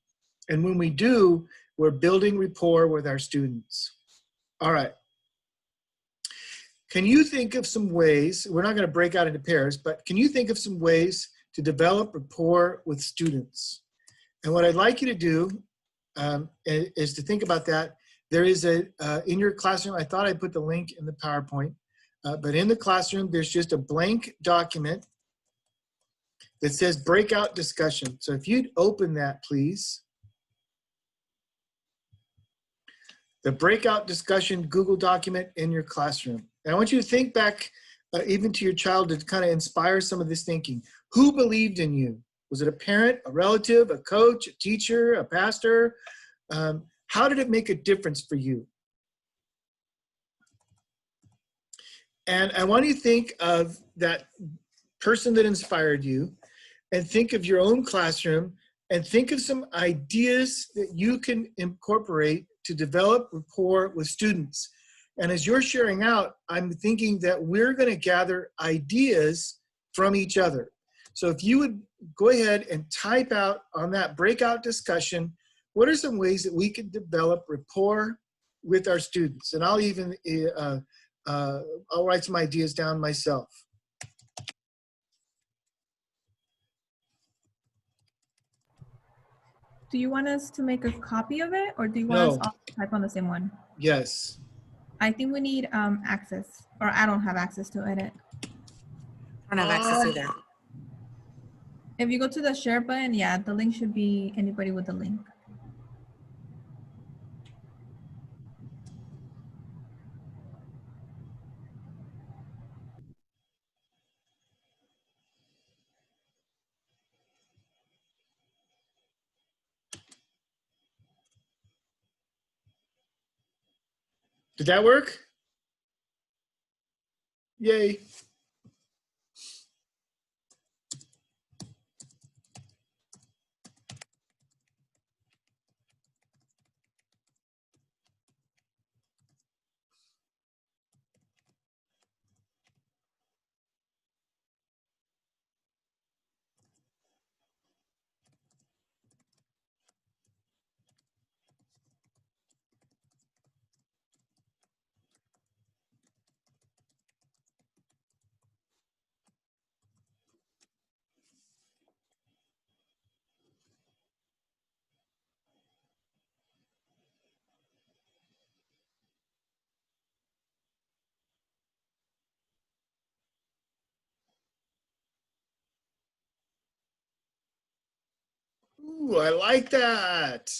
And when we do, we're building rapport with our students. All right. Can you think of some ways, we're not going to break out into pairs, but can you think of some ways to develop rapport with students? And what I'd like you to do is to think about that. There is in your classroom, I thought I put the link in the PowerPoint, but in the classroom, there's just a blank document that says breakout discussion. So if you'd open that, please. The breakout discussion Google document in your classroom. And I want you to think back even to your child to kind of inspire some of this thinking. Who believed in you? Was it a parent, a relative, a coach, a teacher, a pastor? How did it make a difference for you? And I want you to think of that person that inspired you, and think of your own classroom, and think of some ideas that you can incorporate to develop rapport with students. And as you're sharing out, I'm thinking that we're going to gather ideas from each other. So if you would go ahead and type out on that breakout discussion, what are some ways that we can develop rapport with our students? And I'll even, I'll write some ideas down myself. Do you want us to make a copy of it, or do you want us all to type on the same one? Yes. I think we need access, or I don't have access to edit. I don't have access either. If you go to the share button, yeah, the link should be anybody with the link. Did that work? Yay. Ooh, I like that.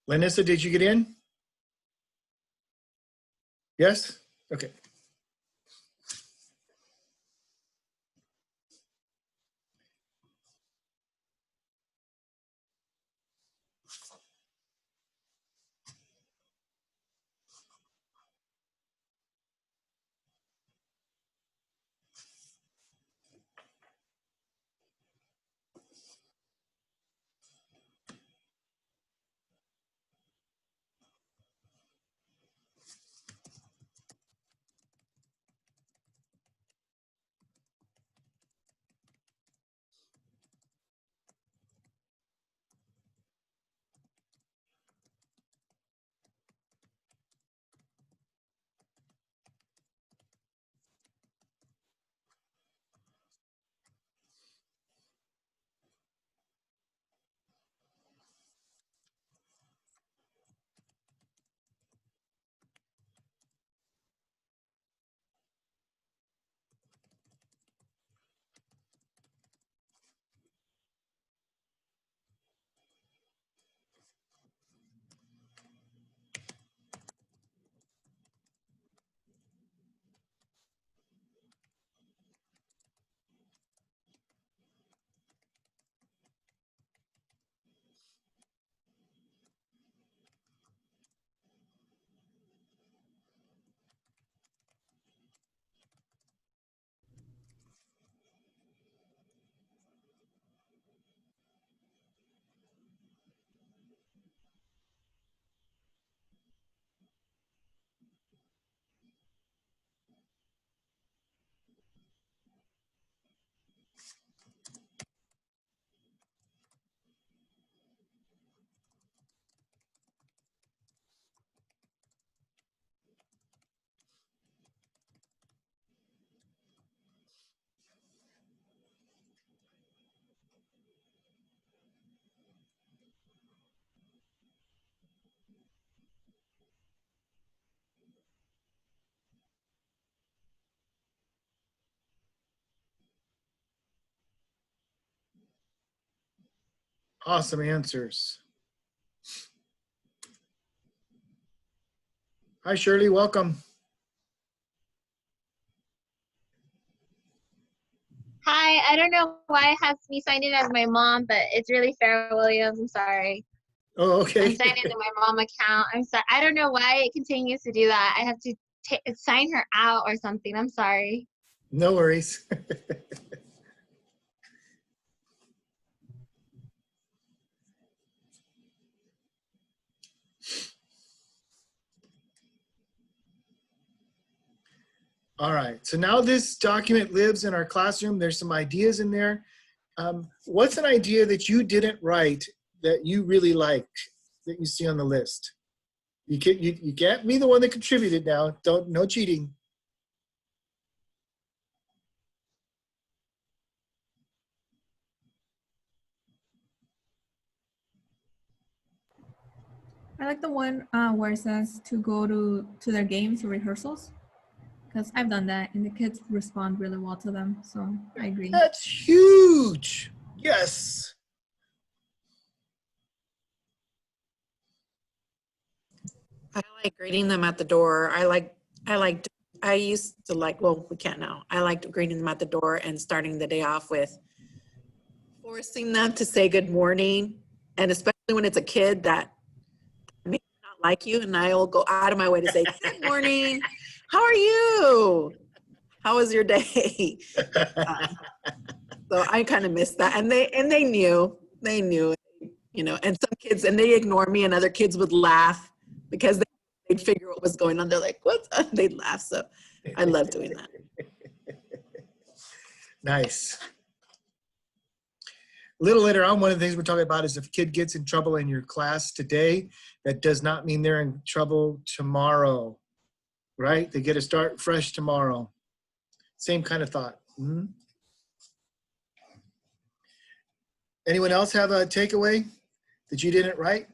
Lanissa, did you get in? Yes? Okay. Awesome answers. Hi, Shirley, welcome. Hi, I don't know why it has me signed in as my mom, but it's really Farrah Williams. I'm sorry. Oh, okay. I'm signed into my mom account. I'm sorry. I don't know why it continues to do that. I have to sign her out or something. I'm sorry. No worries. All right, so now this document lives in our classroom. There's some ideas in there. What's an idea that you didn't write that you really liked that you see on the list? You can't be the one that contributed now. No cheating. I like the one where it says to go to their games or rehearsals, because I've done that and the kids respond really well to them. So I agree. That's huge. Yes. I like greeting them at the door. I used to like, well, we can't now. I liked greeting them at the door and starting the day off with forcing them to say good morning. And especially when it's a kid that may not like you, and I will go out of my way to say, good morning. How are you? How was your day? So I kind of missed that. And they knew, you know, and some kids, and they ignore me, and other kids would laugh because they'd figure what was going on. They're like, what's up? They'd laugh. So I love doing that. Nice. A little later on, one of the things we're talking about is if a kid gets in trouble in your class today, that does not mean they're in trouble tomorrow, right? They get to start fresh tomorrow. Same kind of thought. Mm-hmm. Anyone else have a takeaway that you didn't write?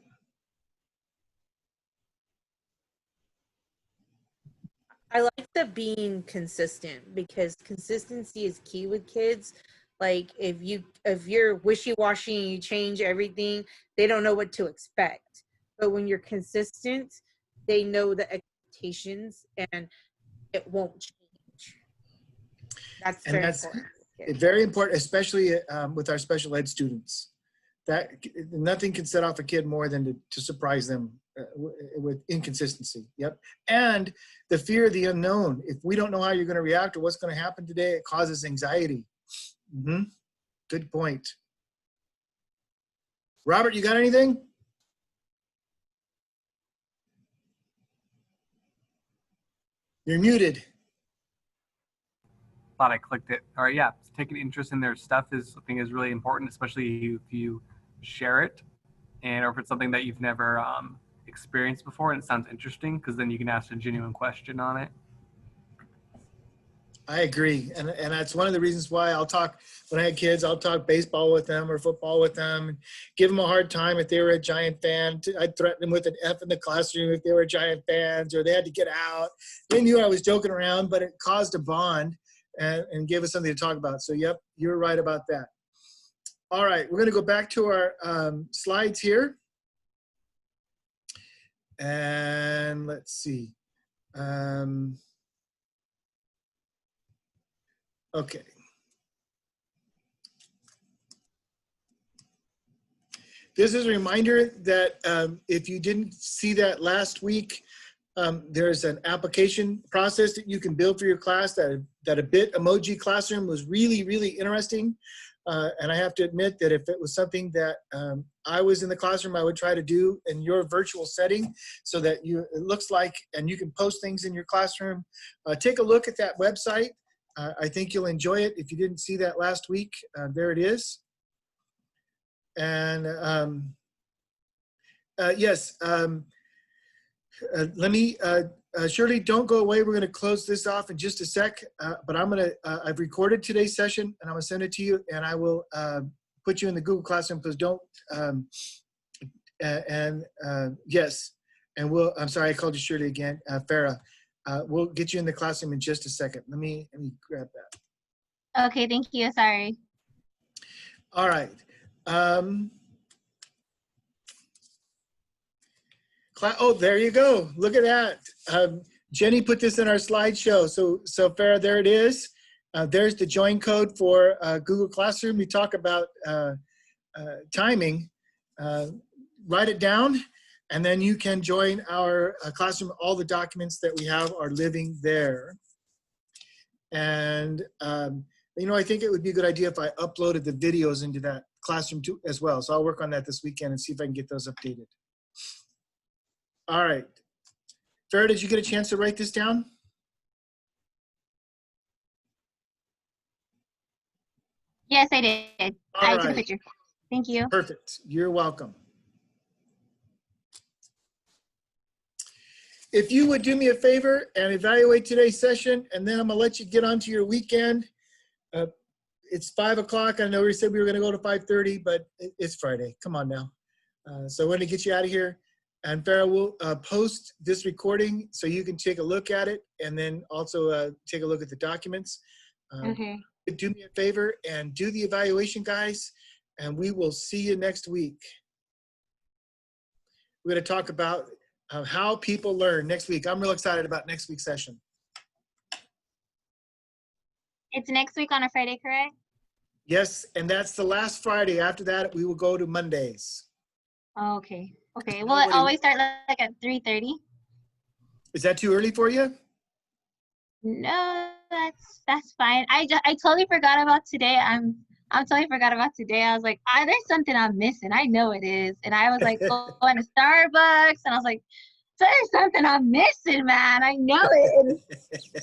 I like the being consistent, because consistency is key with kids. Like if you're wishy-washy and you change everything, they don't know what to expect. But when you're consistent, they know the expectations and it won't change. That's very important. It's very important, especially with our special ed students. That nothing can set off a kid more than to surprise them with inconsistency. Yep. And the fear of the unknown. If we don't know how you're going to react or what's going to happen today, it causes anxiety. Mm-hmm. Good point. Robert, you got anything? You're muted. Thought I clicked it. All right, yeah, taking interest in their stuff is, I think, is really important, especially if you share it, and or if it's something that you've never experienced before and it sounds interesting, because then you can ask a genuine question on it. I agree, and that's one of the reasons why I'll talk, when I had kids, I'll talk baseball with them or football with them, and give them a hard time if they were a Giant fan. I'd threaten them with an F in the classroom if they were Giant fans or they had to get out. They knew I was joking around, but it caused a bond and gave us something to talk about. So yep, you're right about that. All right, we're gonna go back to our slides here. And let's see. Okay. This is a reminder that if you didn't see that last week, there's an application process that you can build for your class. That a bit emoji classroom was really, really interesting. And I have to admit that if it was something that I was in the classroom, I would try to do in your virtual setting so that it looks like, and you can post things in your classroom. Take a look at that website. I think you'll enjoy it. If you didn't see that last week, there it is. And yes, let me, Shirley, don't go away. We're going to close this off in just a sec, but I've recorded today's session and I'm going to send it to you, and I will put you in the Google Classroom, because don't, yes, and I'm sorry, I called you Shirley again, Farah. We'll get you in the classroom in just a second. Let me grab that. Okay, thank you. Sorry. All right. Oh, there you go. Look at that. Jenny put this in our slideshow. So Farah, there it is. There's the join code for Google Classroom. We talk about timing. Write it down, and then you can join our classroom. All the documents that we have are living there. And I think it would be a good idea if I uploaded the videos into that classroom too as well. So I'll work on that this weekend and see if I can get those updated. All right. Farah, did you get a chance to write this down? Yes, I did. All I took a right. picture. Thank you. Perfect. You're welcome. If you would do me a favor and evaluate today's session, and then I'm gonna let you get on to your weekend. It's 5 o'clock. I know we said we were gonna go to 5:30, but it's Friday. Come on now. So we're gonna get you out of here. And Farah will post this recording so you can take a look at it, and then also take a look at the documents. Okay. Do me a favor and do the evaluation, guys, and we will see you next week. We're gonna talk about how people learn next week. I'm real excited about next week's session. It's next week on a Friday, correct? Yes, and that's the last Friday. After that, we will go to Mondays. Oh, okay. Okay. Will it always start like at 3:30? Is that too early for you? No, that's fine. I totally forgot about today. I'm totally forgot about today. I was like, there's something I'm missing. I know it is. And I was like going to Starbucks, and I was like, there's something I'm missing, man. I know it.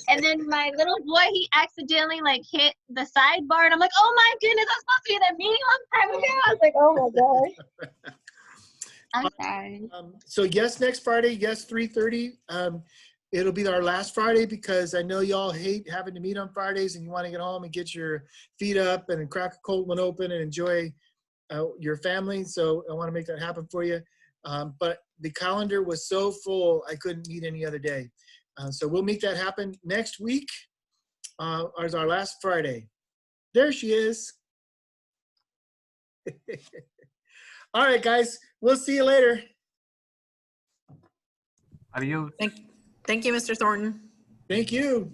And then my little boy, he accidentally like hit the sidebar, and I'm like, oh my goodness, I'm supposed to be in that meeting long time ago. I was like, oh my gosh. I'm sorry. So yes, next Friday, yes, 3:30. It'll be our last Friday because I know y'all hate having to meet on Fridays and you want to get home and get your feet up and crack a cold one open and enjoy your family. So I want to make that happen for you. But the calendar was so full, I couldn't meet any other day. So we'll make that happen next week as our last Friday. There she is. All right, guys, we'll see you later. Adios. Thank you, Mr. Thornton. Thank you.